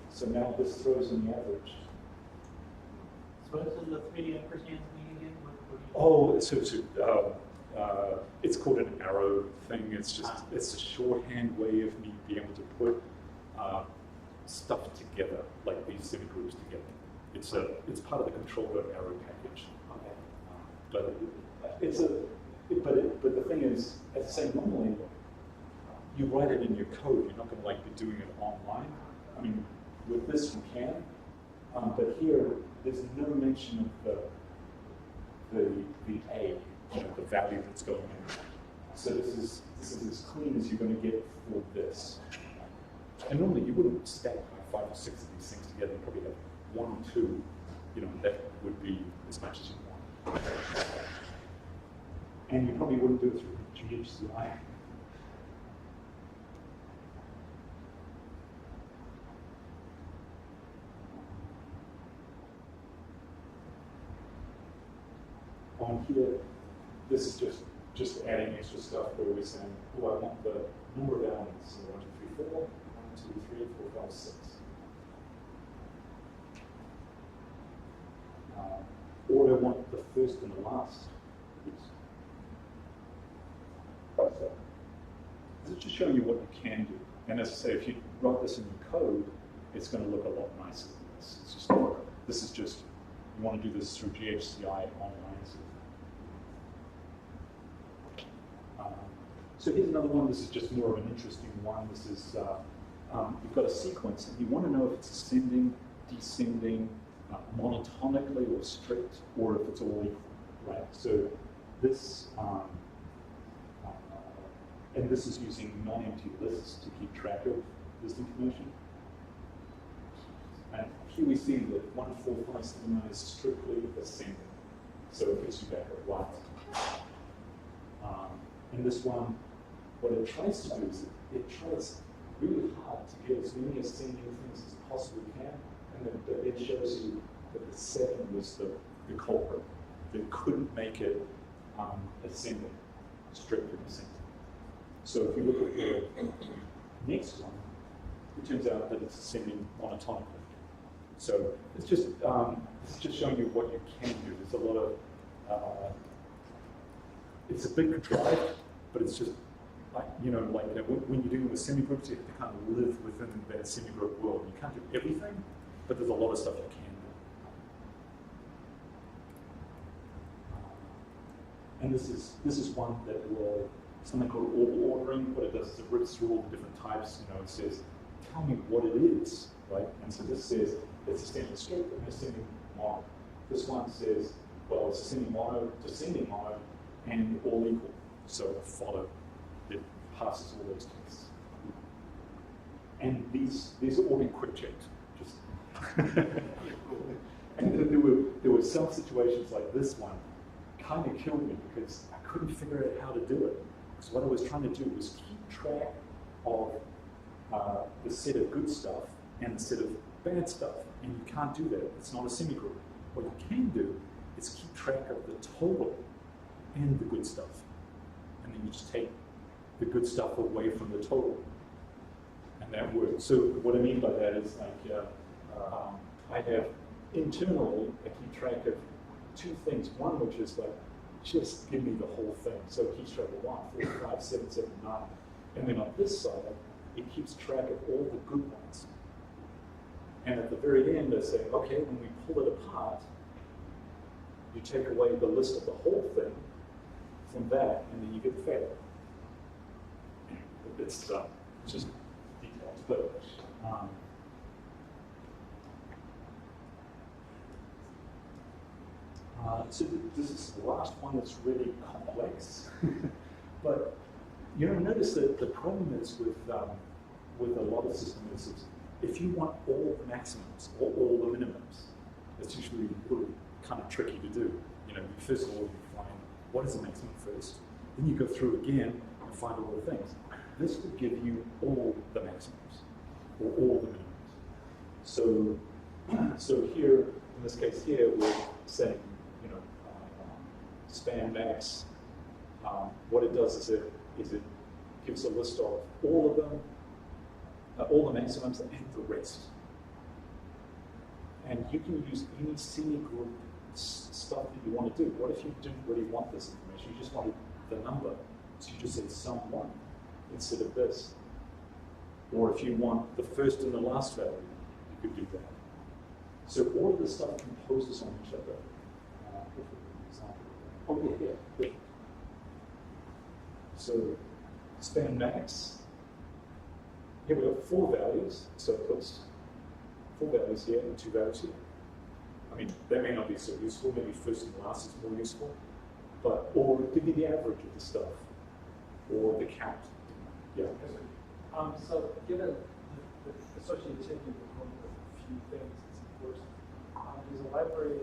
so now this throws in the average. So what is the 3D ampersand mean again? Oh, it's called an arrow thing. It's a shorthand way of me being able to put stuff together, like these semigroups together. It's part of the controller arrow package. Okay. But the thing is, as I say, normally you write it in your code. You're not going to like be doing it online. I mean, with this you can, but here there's no mention of the A, the value that's going in. So this is as clean as you're going to get for this. And normally you wouldn't stack like 5 or 6 of these things together. You probably have 1 or 2. That would be as much as you want. And you probably wouldn't do it through GHCI. On here, this is just adding extra stuff where we're saying, oh, I want the number of elements. So 1, 2, 3, 4, 1, 2, 3, 4, 5, 6. Or I want the first and the last. So, this is just showing you what you can do. And as I say, if you write this in your code, it's going to look a lot nicer than this. It's just, this is just, you want to do this through GHCI online. So So here's another one. This is just more of an interesting one. This is, you've got a sequence, and you want to know if it's ascending, descending, monotonically or strict, or if it's all equal, right? So this, and this is using non-empty lists to keep track of this information. And here we see that 1, 4, 5, 7, 9 is strictly ascending. So it gives you back a 1. And this one, what it tries to do is it tries really hard to get as many ascending things as it possibly can, and then it shows you that the 7 was the culprit that couldn't make it ascending, strictly ascending. So if you look at the next one, it turns out that it's ascending monotonically. So it's just showing you what you can do. There's a lot of it's a big drive, but it's just like when you're dealing with semigroups, you have to kind of live within that semigroup world. You can't do everything, but there's a lot of stuff you can do. And this is one that will something called Arbor ordering. What it does is it rips through all the different types. It says, tell me what it is, right? And so this says it's ascending strict and ascending mono. This one says, well, it's ascending mono, descending mono, and all equal. So follow, it passes all those tests. And these are all been quick checked. And there were some situations like this one kind of killed me because I couldn't figure out how to do it. So what I was trying to do was keep track of the set of good stuff and the set of bad stuff. And you can't do that. It's not a semigroup. What you can do is keep track of the total and the good stuff. And then you just take the good stuff away from the total. And that works. So what I mean by that is like, I have internally, I keep track of 2 things. One, which is like, just give me the whole thing. So it keeps track of 1, 4, 5, 7, 7, 9. And then on this side, it keeps track of all the good ones. And at the very end, I say, okay, when we pull it apart, you take away the list of the whole thing from that, and then you get the failure. It's just details, but so this is the last one that's really complex. But notice that the problem is with a lot of systems is if you want all the maximums or all the minimums, it's usually really kind of tricky to do. First of all, you find what is the maximum first, then you go through again and find all the things. This will give you all the maximums or all the minimums. So here, in this case here, we're saying, span max. What it does is it gives a list of all of them, all the maximums and the rest. And you can use any semigroup stuff that you want to do. What if you didn't really want this information? You just wanted the number. So you just say sum 1 instead of this. Or if you want the first and the last value, you could do that. So all of this stuff composes on each other. Yeah. So span max. Here we've got 4 values, so it puts 4 values here and 2 values here. I mean, that may not be so useful, maybe first and last is more useful, or give me the average of the stuff, or the count. Yeah. So given the associated taking component of a few things, it's important. Does a library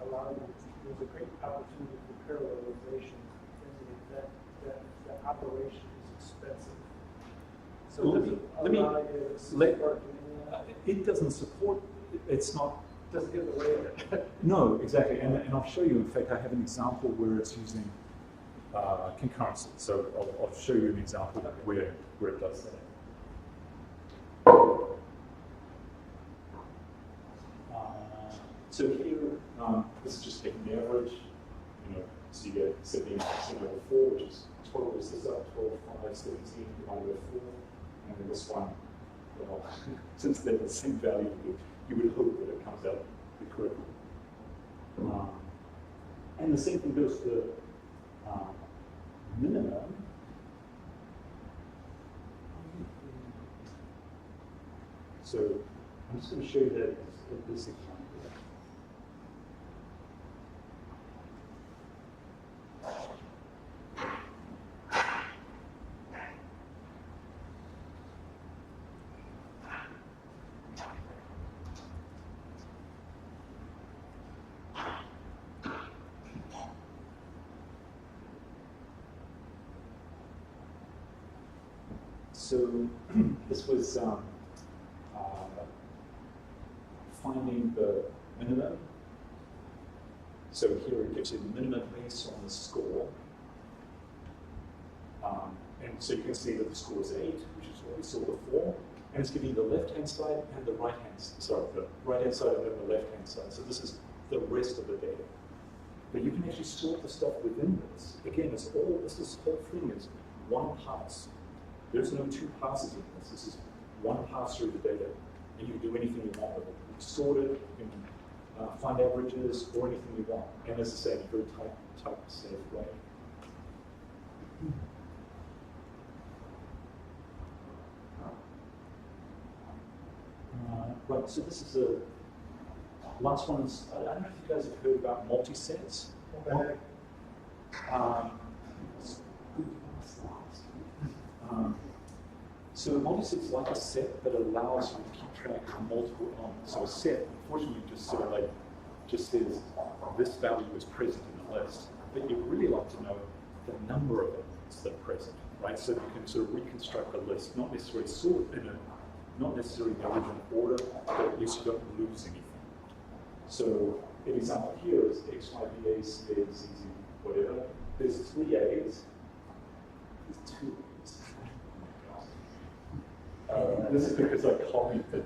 allow you, there's a great opportunity for parallelization, and that operation is expensive. So it doesn't support, it's not, doesn't get in the way of it. No, exactly, and I'll show you, in fact, I have an example where it's using concurrency. So I'll show you an example where it does that. So here, this is just taking the average, so you get 17% over 4, which is 12, is this up, 12, 5, 17 divided by 4, and then this one, well, since they're the same value, you would hope that it comes out the correct one. And the same thing goes for minimum. So I'm just going to show you that this example. So this was finding the minimum. So here it gives you the minimum based on the score. And so you can see that the score is 8, which is what we saw before. And it's giving you the left-hand side and the right-hand side. Sorry, the right-hand side and then the left-hand side. So this is the rest of the data. But you can actually sort the stuff within this. Again, this whole thing is one pass. There's no two passes in this. This is one pass through the data, and you can do anything you want with it. You can sort it, you can find averages, or anything you want. And as I said, a very type-safe way. Right, so this is the last one. I don't know if you guys have heard about multi-sets. So a multi-set is like a set that allows you to keep track of multiple elements. So a set, unfortunately, just sort of like just says this value is present in the list, but you'd really like to know the number of elements that are present, right? So you can sort of reconstruct a list, not necessarily sort in not necessarily in the original order, but at least you don't lose anything. So an example here is X, Y, B, A, C, A, Z, Z, whatever. There's 3 A's, there's 2 A's. This is because I copied the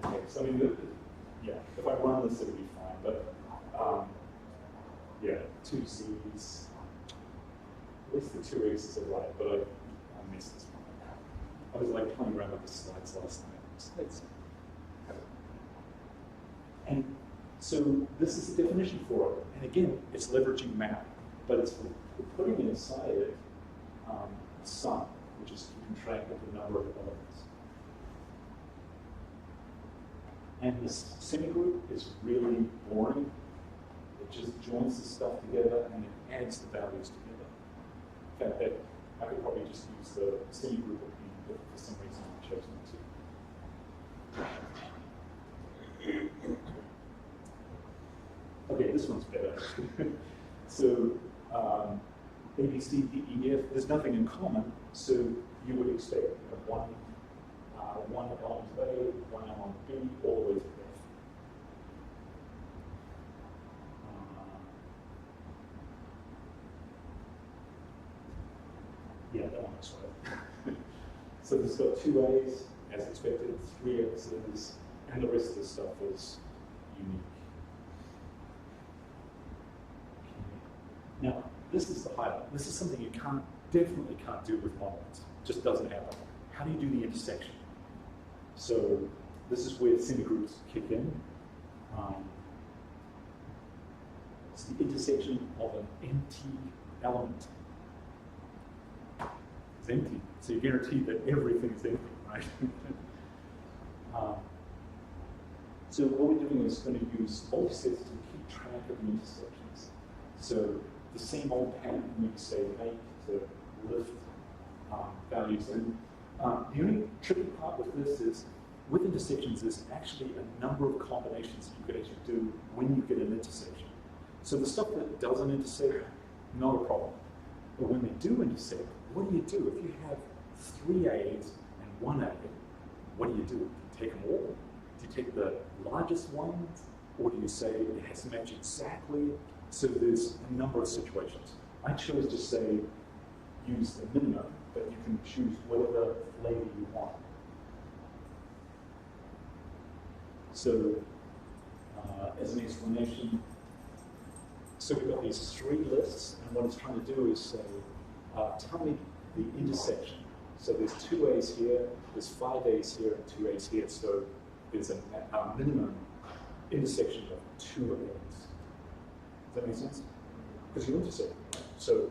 text. I mean, yeah, if I run this, it'll be fine. But yeah, 2 Z's. At least the 2 X's are right, but I missed this one. I was like playing around with the slides last night. And so this is the definition for it. And again, it's leveraging map, but it's we're putting inside it sum, which is keeping track of the number of elements. And this semigroup is really boring. It just joins the stuff together and it adds the values together. In fact, I could probably just use the semigroup but for some reason I chose not to. Okay, this one's better. So A, B, C, D, E, F, there's nothing in common, so you would expect one element of A, one element of B, all the way to F. Yeah, that one looks right. So this has got 2 A's, as expected, 3 X's, and the rest of the stuff is unique. Okay. Now, this is the highlight. This is something you definitely can't do with models. It just doesn't happen. How do you do the intersection? So this is where semigroups kick in. It's the intersection of an empty element. It's empty, so you guarantee that everything is empty, right? So what we're doing is going to use multi-sets to keep track of the intersections. So the same old pattern we say make to lift values in. The only tricky part with this is, with intersections, there's actually a number of combinations that you could actually do when you get an intersection. So the stuff that doesn't intersect, not a problem. But when they do intersect, what do? If you have 3 A's and 1 A, what do? Do you take them all? Do you take the largest ones? Or do you say it has to match exactly? So there's a number of situations. I chose to say use the minimum, but you can choose whatever flavor you want. So as an explanation, so we've got these 3 lists, and what it's trying to do is say, tell me the intersection. So there's 2 A's here, there's 5 A's here, and 2 A's here. So there's a minimum intersection of 2 A's. Does that make sense? Because you intersect, right? So,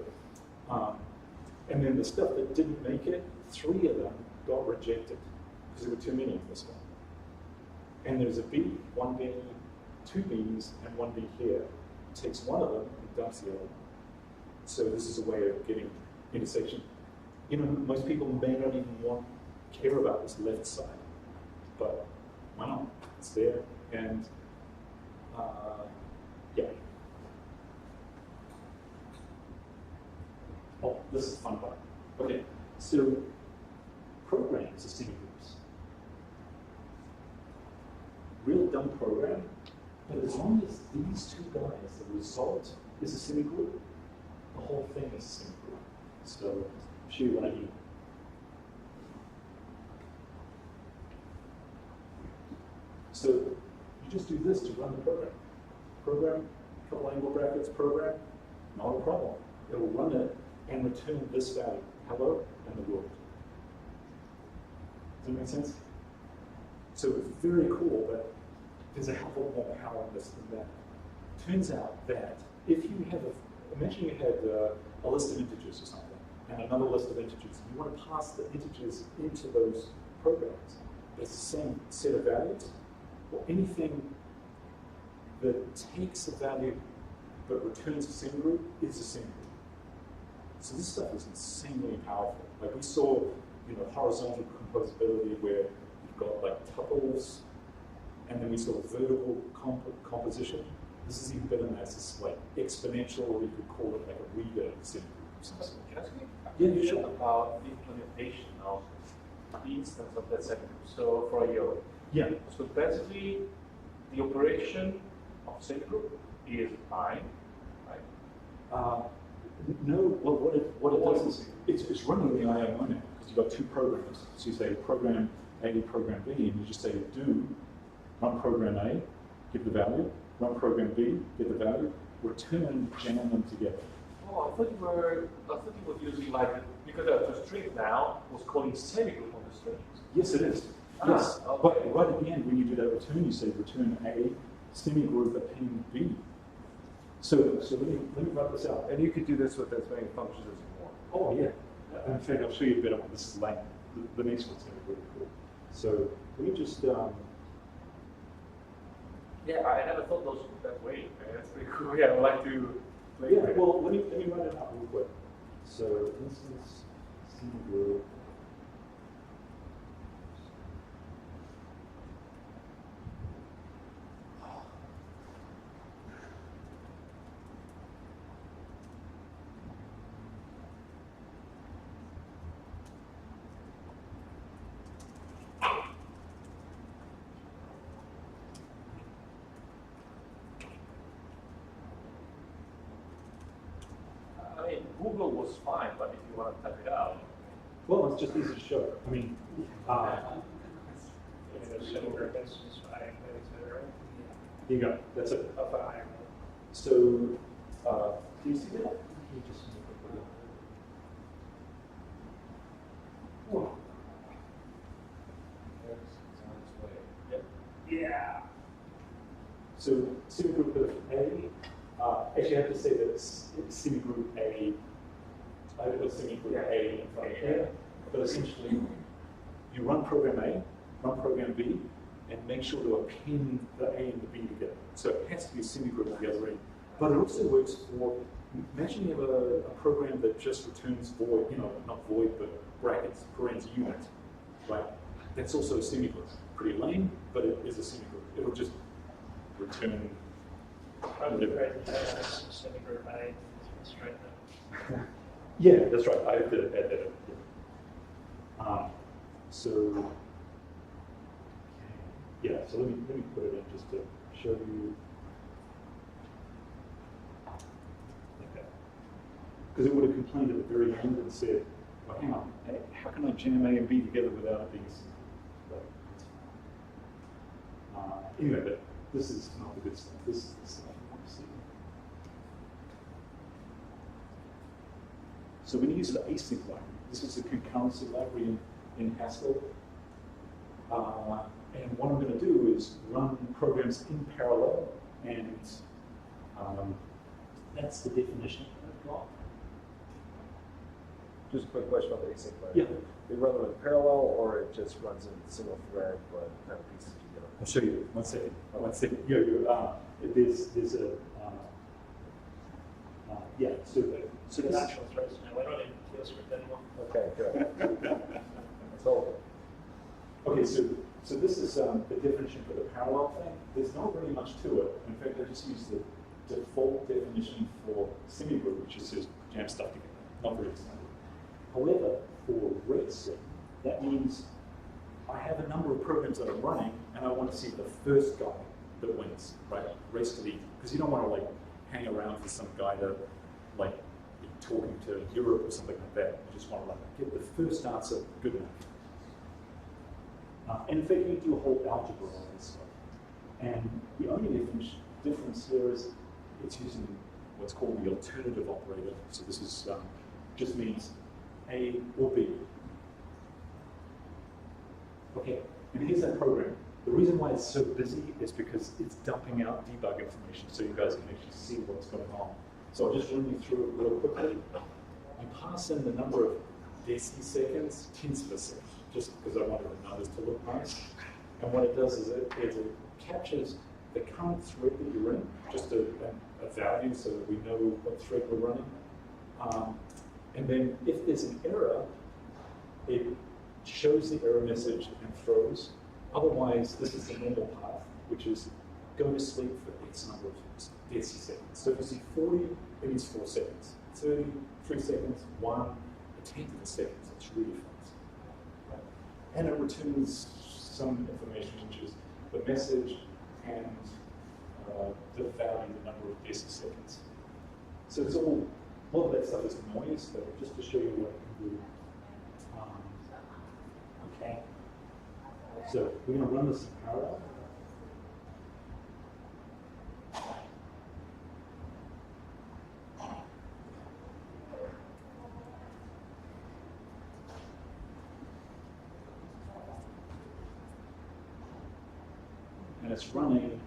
and then the stuff that didn't make it, 3 of them got rejected. because there were too many in this one. And there's a B, one B, two Bs, and one B here. It takes one of them and dumps the other one. So this is a way of getting intersection. You know, most people may not even care about this left side, but why not? It's there, and yeah. Oh, this is the fun part. Okay, so programs are semigroups. Real dumb program, but as long as these two guys, the result is a semigroup, the whole thing is a semigroup. So I'll show you what I mean. So you just do this to run the program. Program, couple angle brackets, program, not a problem. It will run it and return this value, hello, and the world. Does that make sense? So it's very cool, but there's a hell of a lot more power in this than that. Turns out that if you have imagine you had a list of integers or something, and another list of integers, and you want to pass the integers into those programs. It's the same set of values, or anything that takes a value but returns a semigroup is a semigroup. So this stuff is insanely powerful. Like we saw, you know, horizontal composability where you've got like tuples, and then we saw vertical composition. This is even better than that. It's like exponential, or you could call it like a Rieger semigroup. Can I speak? Yeah, you should. About the implementation of the instance of that semigroup. So for a euro. Yeah. So basically, the operation of semigroup is I, right? No, well, what it does is it's running the IO monad because you've got two programs. So you say program A, program B, and you just say do run program A, give the value, run program B, get the value, return, jam them together. Oh, I thought you were using like, because the string now was calling semigroup on the string. Yes, it is. Yes, okay. but right at the end when you do that return, you say return A, semigroup append B. So let me write this out. And you could do this with as many functions as you want. Oh yeah. In fact, I'll show you a better one. This is length. The next one's going to be really cool. So let me just. Yeah, I never thought those that way. That's pretty cool. Yeah, I would like to play Yeah. with it. Well, let me write it out real quick. So instance semigroup. I mean, Google was fine, but if you want to type it out, Well, it's just easy to show. I mean, here you go. That's it. So, do you see that? You just Whoa. Yeah. So semigroup of A. Actually, I have to say that it's semigroup A. I put semigroup A in front here, but essentially, you run program A, run program B, and make sure to append the A and the B together. So it has to be a semigroup at the other end. But it also works for, imagine you have a program that just returns void, you know, not void, but brackets, parens unit, right? That's also a semigroup. Pretty lame, but it is a semigroup. It'll just return. Semigroup A, straight there. Yeah, that's right. I have to add that in. Yeah. So, yeah. So let me put it in just to show you. Okay. Because it would have complained at the very end and said, "Well, hang on, how can I jam A and B together without it being?" Anyway, but this is not the good stuff. This is the stuff you want to see. So when you use the async library, this is the concurrency library in Haskell. And what I'm going to do is run programs in parallel, and that's the definition of a block. Just a quick question about the async layer. Yeah. They run them in parallel, or it just runs in single thread, but kind of pieces together? I'll show you. One second. One second. There's a yeah. So So this the actual threads now, we're not in JavaScript anymore. Okay, good. That's all. Okay, so this is the definition for the parallel thing. There's not really much to it. In fact, I just use the default definition for semigroup, which just says jam stuff together. Not very exciting. However, for racing, that means I have a number of programs that are running, and I want to see the first guy that wins, right? Race to the, because you don't want to like hang around for some guy to like be talking to Europe or something like that. You just want to like get the first answer good enough. And in fact, you do a whole algebra on this stuff. And the only difference here is it's using what's called the alternative operator. So this is just means A or B. Okay, and here's that program. The reason why it's so busy is because it's dumping out debug information so you guys can actually see what's going on. So I'll just run you through it real quickly. You pass in the number of deciseconds, tenths of a second, just because I wanted the numbers to look nice. And what it does is it captures the current thread that you're in, just a value so that we know what thread we're running. And then if there's an error, it shows the error message and throws. Otherwise, this is the normal path, which is go to sleep for X number of deciseconds. So if you see 40, it means 4 seconds. 30, 3 seconds, 1, a tenth of a second. So it's really fast. Right? And it returns some information, which is the message and the value, the number of deciseconds. So it's all of that stuff is noise, but just to show you what it can do. Okay. So we're going to run this in parallel. And it's running.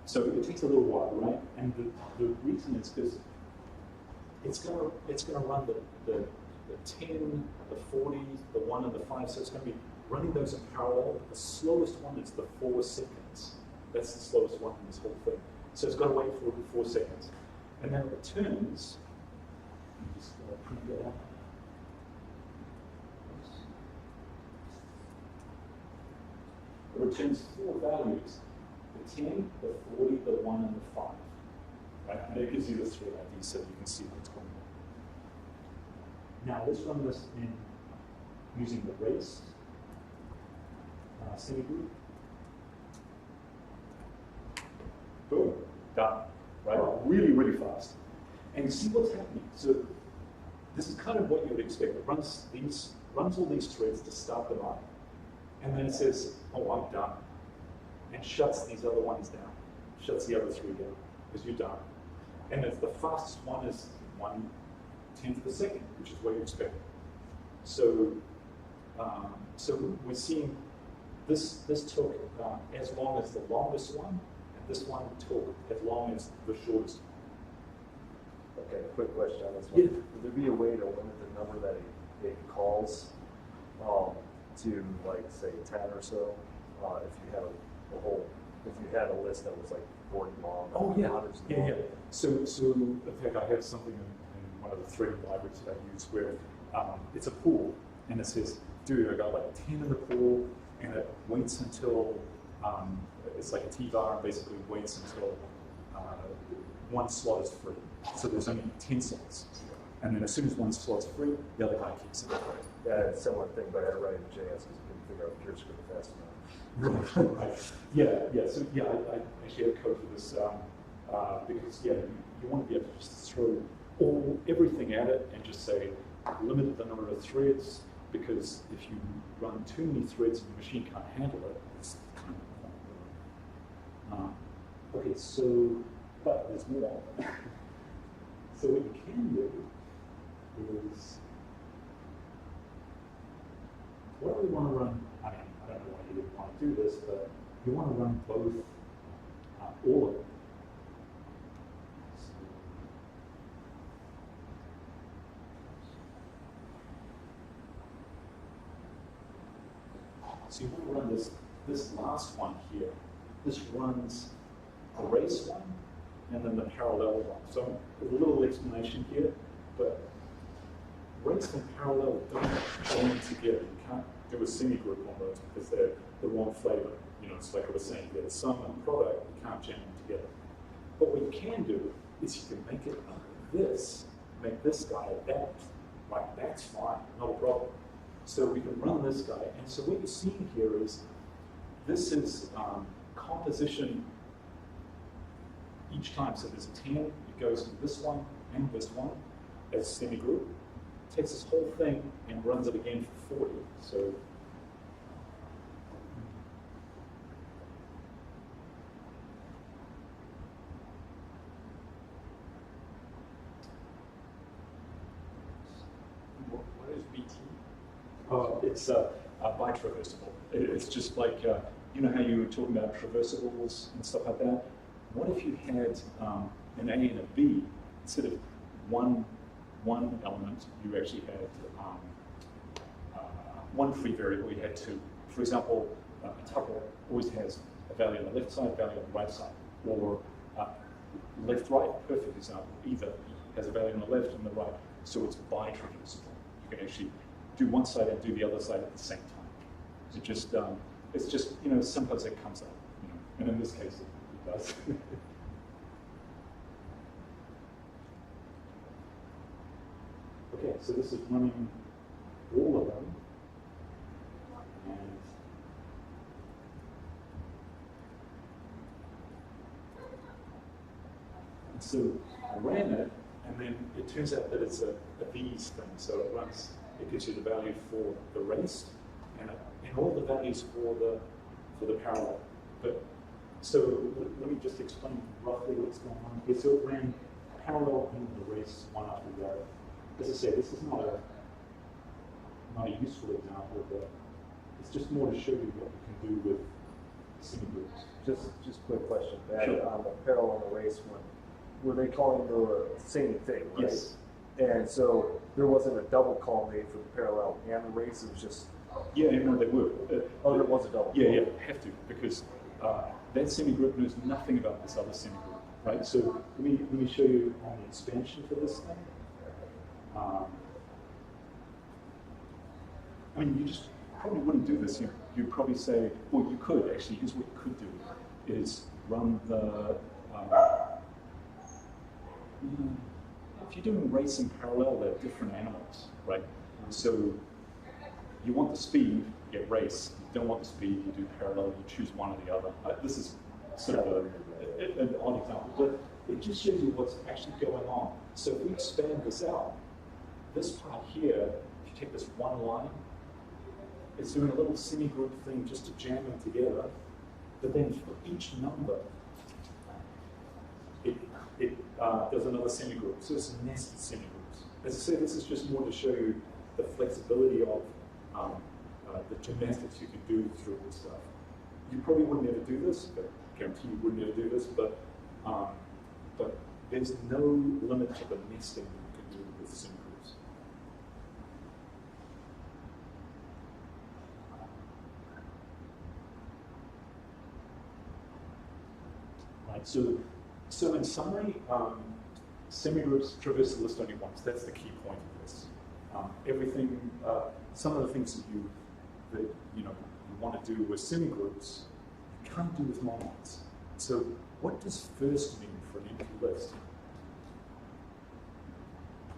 So it takes a little while, right? And the reason is because it's gonna run the 10, the 40, the 1, and the 5. So it's going to be running those in parallel. The slowest one is the 4 seconds. That's the slowest one in this whole thing. So it's got to wait for 4 seconds. And then it returns. I'm just going to print that out. It returns 4 values. The 10, the 40, the 1, and the 5. Right? And it gives you the 3 IDs so you can see what's going on. Now let's run this in using the race semigroup. Boom, done. Right? Really, really fast. And see what's happening. So this is kind of what you would expect. It runs all these threads to start them up, and then it says, "Oh, I'm done," and shuts these other ones down, shuts the other 3 down because you're done. And if the fastest one is 1/10 of a second, which is what you expect. So, so we're seeing this took as long as the longest one, and this one took as long as the shortest one. Okay, quick question on this one. Yeah. Would there be a way to limit the number that it calls to, like, say, 10 or so? If you had if you had a list that was like 40 long, Oh yeah, hundreds yeah, long. yeah. So in fact, I have something in one of the threading libraries that I use where it's a pool, and it says, dude, I got like 10 in the pool, and it waits until it's like a T-var, and basically waits until one slot is free. So there's only 10 slots, and then as soon as one slot's free, the other guy keeps it. Yeah, it's a similar thing, but I had to write in JS because I couldn't figure out JavaScript fast enough. Right. Yeah. So yeah, I actually have code for this because yeah, you want to be able to just throw everything at it and just say limit the number of threads, because if you run too many threads and the machine can't handle it, it's kind of okay. So, but there's more. So what you can do is, what do we want to run? I mean, I don't know why you would want to do this, but you want to run both, all of them. So you want to run this last one here. This runs the race one and then the parallel one. So there's a little explanation here, but race and parallel don't join together. You can't do a semigroup on those because they're the wrong flavor. You know, it's like I was saying, the sum and product, you can't jam them together. But what you can do is you can make it like this, make this guy that. Like, that's fine, not a problem. So we can run this guy, and so what you're seeing here is, this is composition each time. So there's 10, it goes to this one and this one as semigroup. Takes this whole thing and runs it again for 40. So What is BT? it's a bitraversible. It's just like, you know how you were talking about traversables and stuff like that? What if you had an A and a B, instead of one element, you actually had one free variable, you had two. For example, a tuple always has a value on the left side, value on the right side, or left-right, perfect example. Either has a value on the left and the right, so it's bitraversible. You can actually do one side and do the other side at the same time. It just, it's just, you know, sometimes it comes up, you know, and in this case it does. Okay, so this is running all of them. And so I ran it, and then it turns out that it's a these thing. So it runs, it gives you the value for the race, and all the values for the parallel. But so let me just explain roughly what's going on here. So it ran parallel in the race one after the other. As I say, this is not a useful example, but it's just more to show you what you can do with semigroups. Just quick question, Matt, Sure. on the parallel and the race one, were they calling the same thing, right? Yes. And so there wasn't a double call made for the parallel and the race, it was just, Yeah, no, they were. oh, there was a double Yeah, call. yeah, have to, because that semigroup knows nothing about this other semigroup, right? So let me show you on the expansion for this thing. I mean, you just probably wouldn't do this. You'd probably say, well, you could actually. Here's what you could do: is run the. If you're doing race and parallel, they're different animals, right? So you want the speed, you get race. You don't want the speed, you do parallel. You choose one or the other. This is sort of an odd example, but it just shows you what's actually going on. So if we expand this out, this part here, if you take this one line, it's doing a little semigroup thing just to jam them together. But then for each number, it does another semigroup. So it's nested semigroups. As I say, this is just more to show you the flexibility of the gymnastics you can do through this stuff. You probably wouldn't ever do this, but I guarantee you wouldn't ever do this, but there's no limit to the nesting you can do with semigroups. Right, so in summary, semigroups traverse the list only once. That's the key point of this. Everything, some of the things that you want to do with semigroups, you can't do with monoids. So what does first mean for an empty list?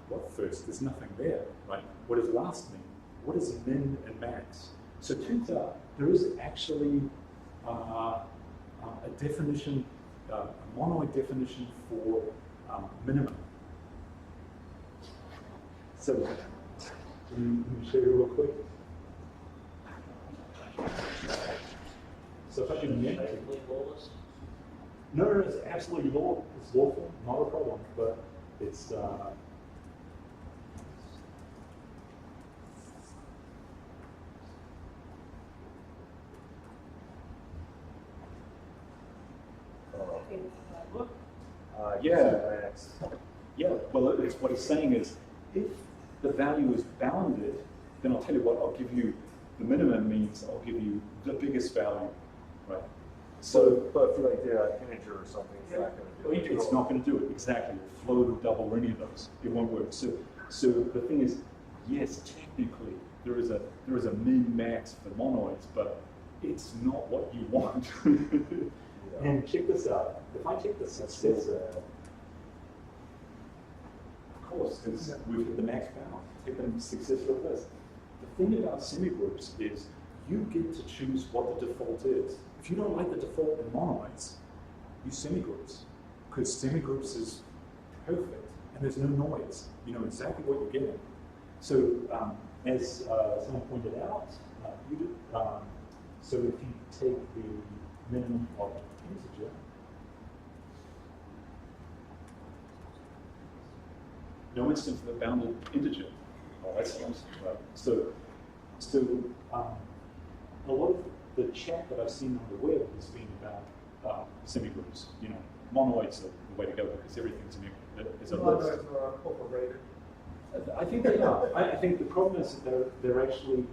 What first? There's nothing there, right? What does last mean? What does min and max? So it turns out there is actually a definition, a monoid definition for minimum. So let me show you real quick. So if I can mint, no, it's absolutely lawful. It's lawful, not a problem, but it's yeah. Well, what it's saying is, if the value is bounded, then I'll tell you what. I'll give you The minimum means I'll give you the biggest value, right? So, but if you like did an integer or something, it's not going to do it. It's not going to do it, exactly. Float or double or any of those, it won't work. So the thing is, yes, technically there is a min-max for monoids, but it's not what you want. And check this out. If I take the successor, of course, because we've hit the max bound. Take the successor of this. The thing about semigroups is you get to choose what the default is. If you don't like the default in monoids, use semigroups, because semigroups is perfect and there's no noise. You know exactly what you're getting. So as someone pointed out, so if you take the minimum of integer, no instance of a bounded integer. Oh, that's nice, right? So a lot of the chat that I've seen on the web has been about semigroups. You know, monoids are the way to go because everything's is a list. Monoids are overrated. I think they are. I think the problem is that they're actually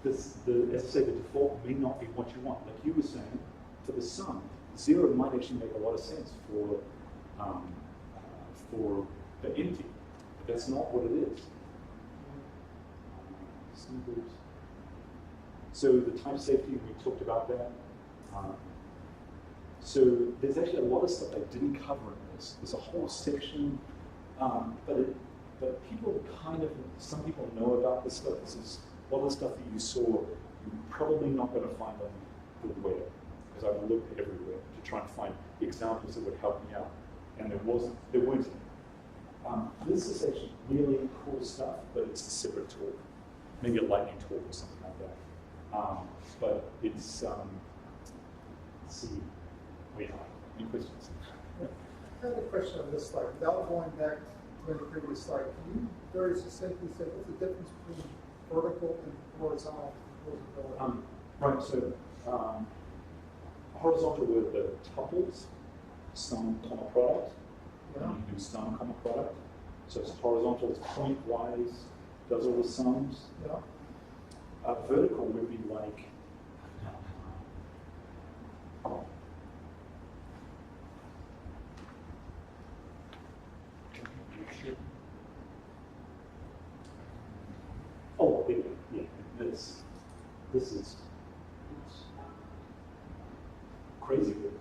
as I say, the default may not be what you want. Like you were saying, for the sum, 0 might actually make a lot of sense for the empty, but that's not what it is. So the type safety, we talked about that. So there's actually a lot of stuff I didn't cover in this. There's a whole section, but people some people know about this stuff. This is a lot of the stuff that you saw, you're probably not going to find on the web, because I've looked everywhere to try and find examples that would help me out, and there weren't any. This is actually really cool stuff, but it's a separate talk, maybe a lightning talk or something like that. But it's, let's see, wait, any questions? I had a question on this slide, without going back to the previous slide. Can you very succinctly say what's the difference between vertical and horizontal composability? Right, so horizontal were the tuples, sum, comma, product. Yeah. You do sum, comma, product. So it's horizontal, it's point-wise, does all the sums. Yeah. Vertical would be like, oh, yeah, this is crazy good.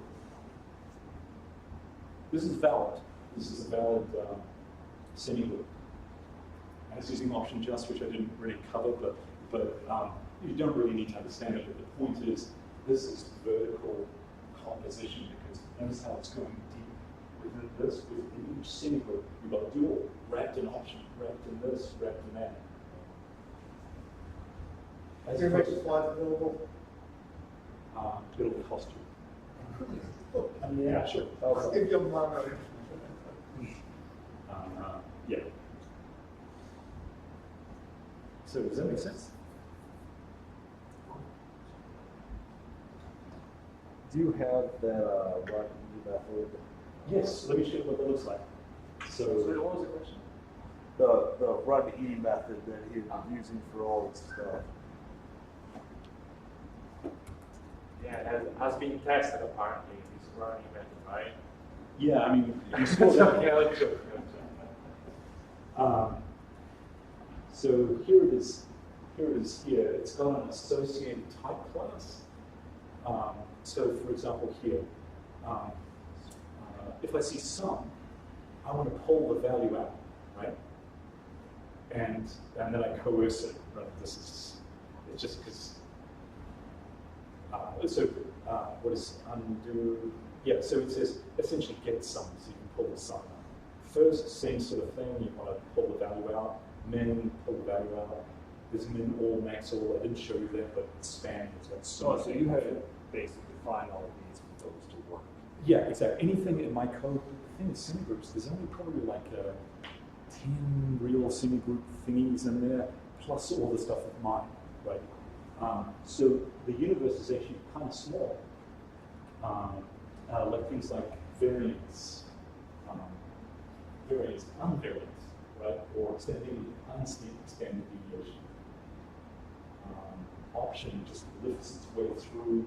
This is valid. This is a valid semi-loop. And it's using option just, which I didn't really cover, but you don't really need to understand it. But the point is, this is vertical composition, because notice how it's going deep within this. Within each semi-group, you've got dual, wrapped in option, wrapped in this, wrapped in that. Can you make the slides available? It'll cost you. Yeah, sure. I'll give you a money. Yeah. So does that make sense? Do you have that rock method? Yes. Let me show you what that looks like. So what was the question? The run E method that he's using for all this stuff. Yeah, it has been tested apparently, this running method, right? yeah, I mean, you saw that. Okay, I'll joke. So here it is. Here it is. Here it's got an associated type class. So for example, here, if I see sum, I want to pull the value out, right? And then I coerce it. Right? This is it's just because. What is undo? Yeah. So it says essentially get sum, so you can pull the sum out. First, same sort of thing. You want to pull the value out. Min, pull the value out. There's min all, max all. I didn't show you that, but span is got So you have to basically find all of these for those to work. Yeah, exactly. Anything in my code, the thing is semigroups, there's only probably like 10 real semigroup thingies in there, plus all the stuff of mine, right? So the universe is actually kind of small. Like things like variance, unvariance, right? Or standard deviation. option just lifts its way through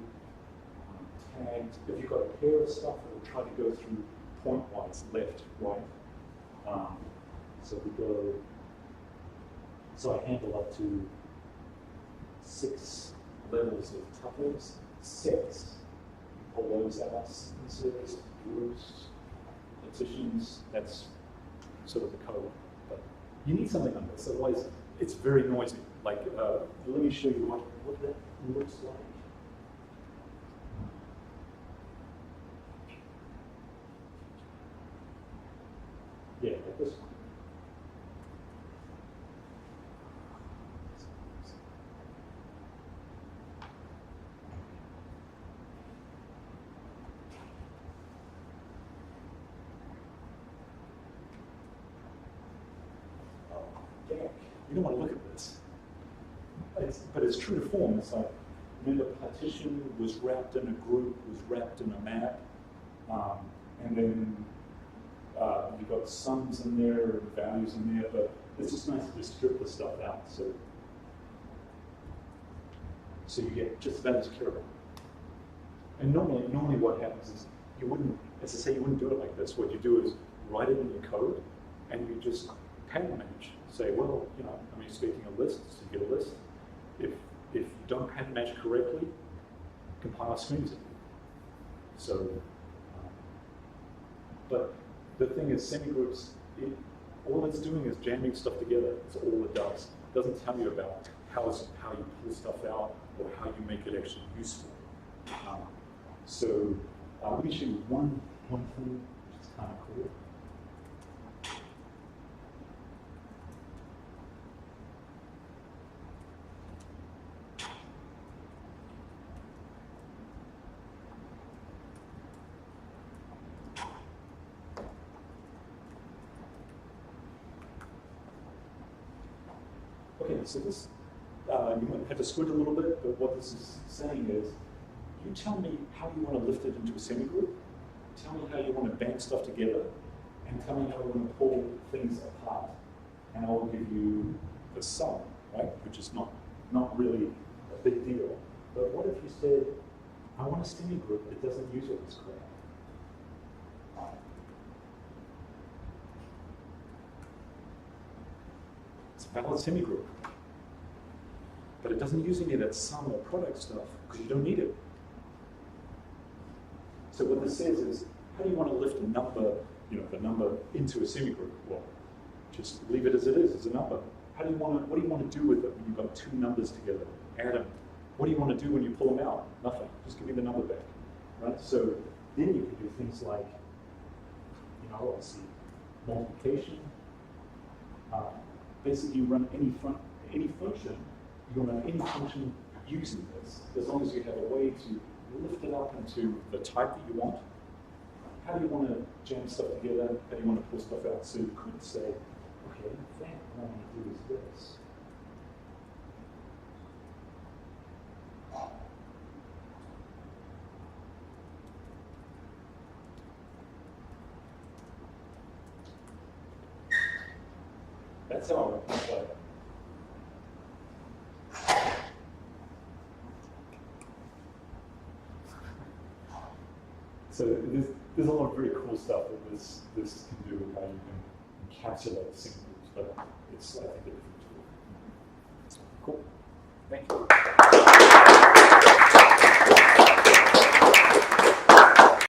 tagged. If you've got a pair of stuff, it'll try to go through point-wise, left, right. So we go, so I handle up to 6 levels of tuples, sets. Pull those out, sequences, groups, partitions, that's sort of the code. But you need something like this, otherwise it's very noisy. Like, let me show you what that looks like. Yeah, like this one. You don't want to look at this. But it's true to form. It's like, remember, partition was wrapped in a group, was wrapped in a map, and then you've got sums in there and values in there, but it's just nice to just strip the stuff out. So you get just that as curable. And normally what happens is you wouldn't, as I say, you wouldn't do it like this. What you do is write it in your code, and you just pattern match. Say, well, you know, I'm expecting a list, so you get a list. If you don't pattern match correctly, compiler screams at you. So, but the thing is, semigroups, all it's doing is jamming stuff together. That's all it does. It doesn't tell you about how you pull stuff out or how you make it actually useful. Let me show you one thing which is kind of cool. Okay, so this, you might have to squint a little bit, but what this is saying is, you tell me how you want to lift it into a semigroup, tell me how you want to band stuff together, and tell me how you want to pull things apart. And I will give you the sum, right? Which is not really a big deal. But what if you said, I want a semigroup that doesn't use all this crap? It's a valid semigroup. But it doesn't use any of that sum or product stuff because you don't need it. So what this says is, how do you want to lift a number, the number into a semigroup? Well, just leave it as it is, as a number. What do you want to do with it when you've got 2 numbers together? Add them. What do you want to do when you pull them out? Nothing. Just give me the number back, right? So then you can do things like, let's see, multiplication. Basically, you run any function. You can run any function using this, as long as you have a way to lift it up into the type that you want. How do you want to jam stuff together? How do you want to pull stuff out? So you could say, okay, in fact, what I want to do is this. That's how I would play it. So there's a lot of very cool stuff that this can do, how you can encapsulate semigroups, but it's, I think, a different tool. Cool. Thank you.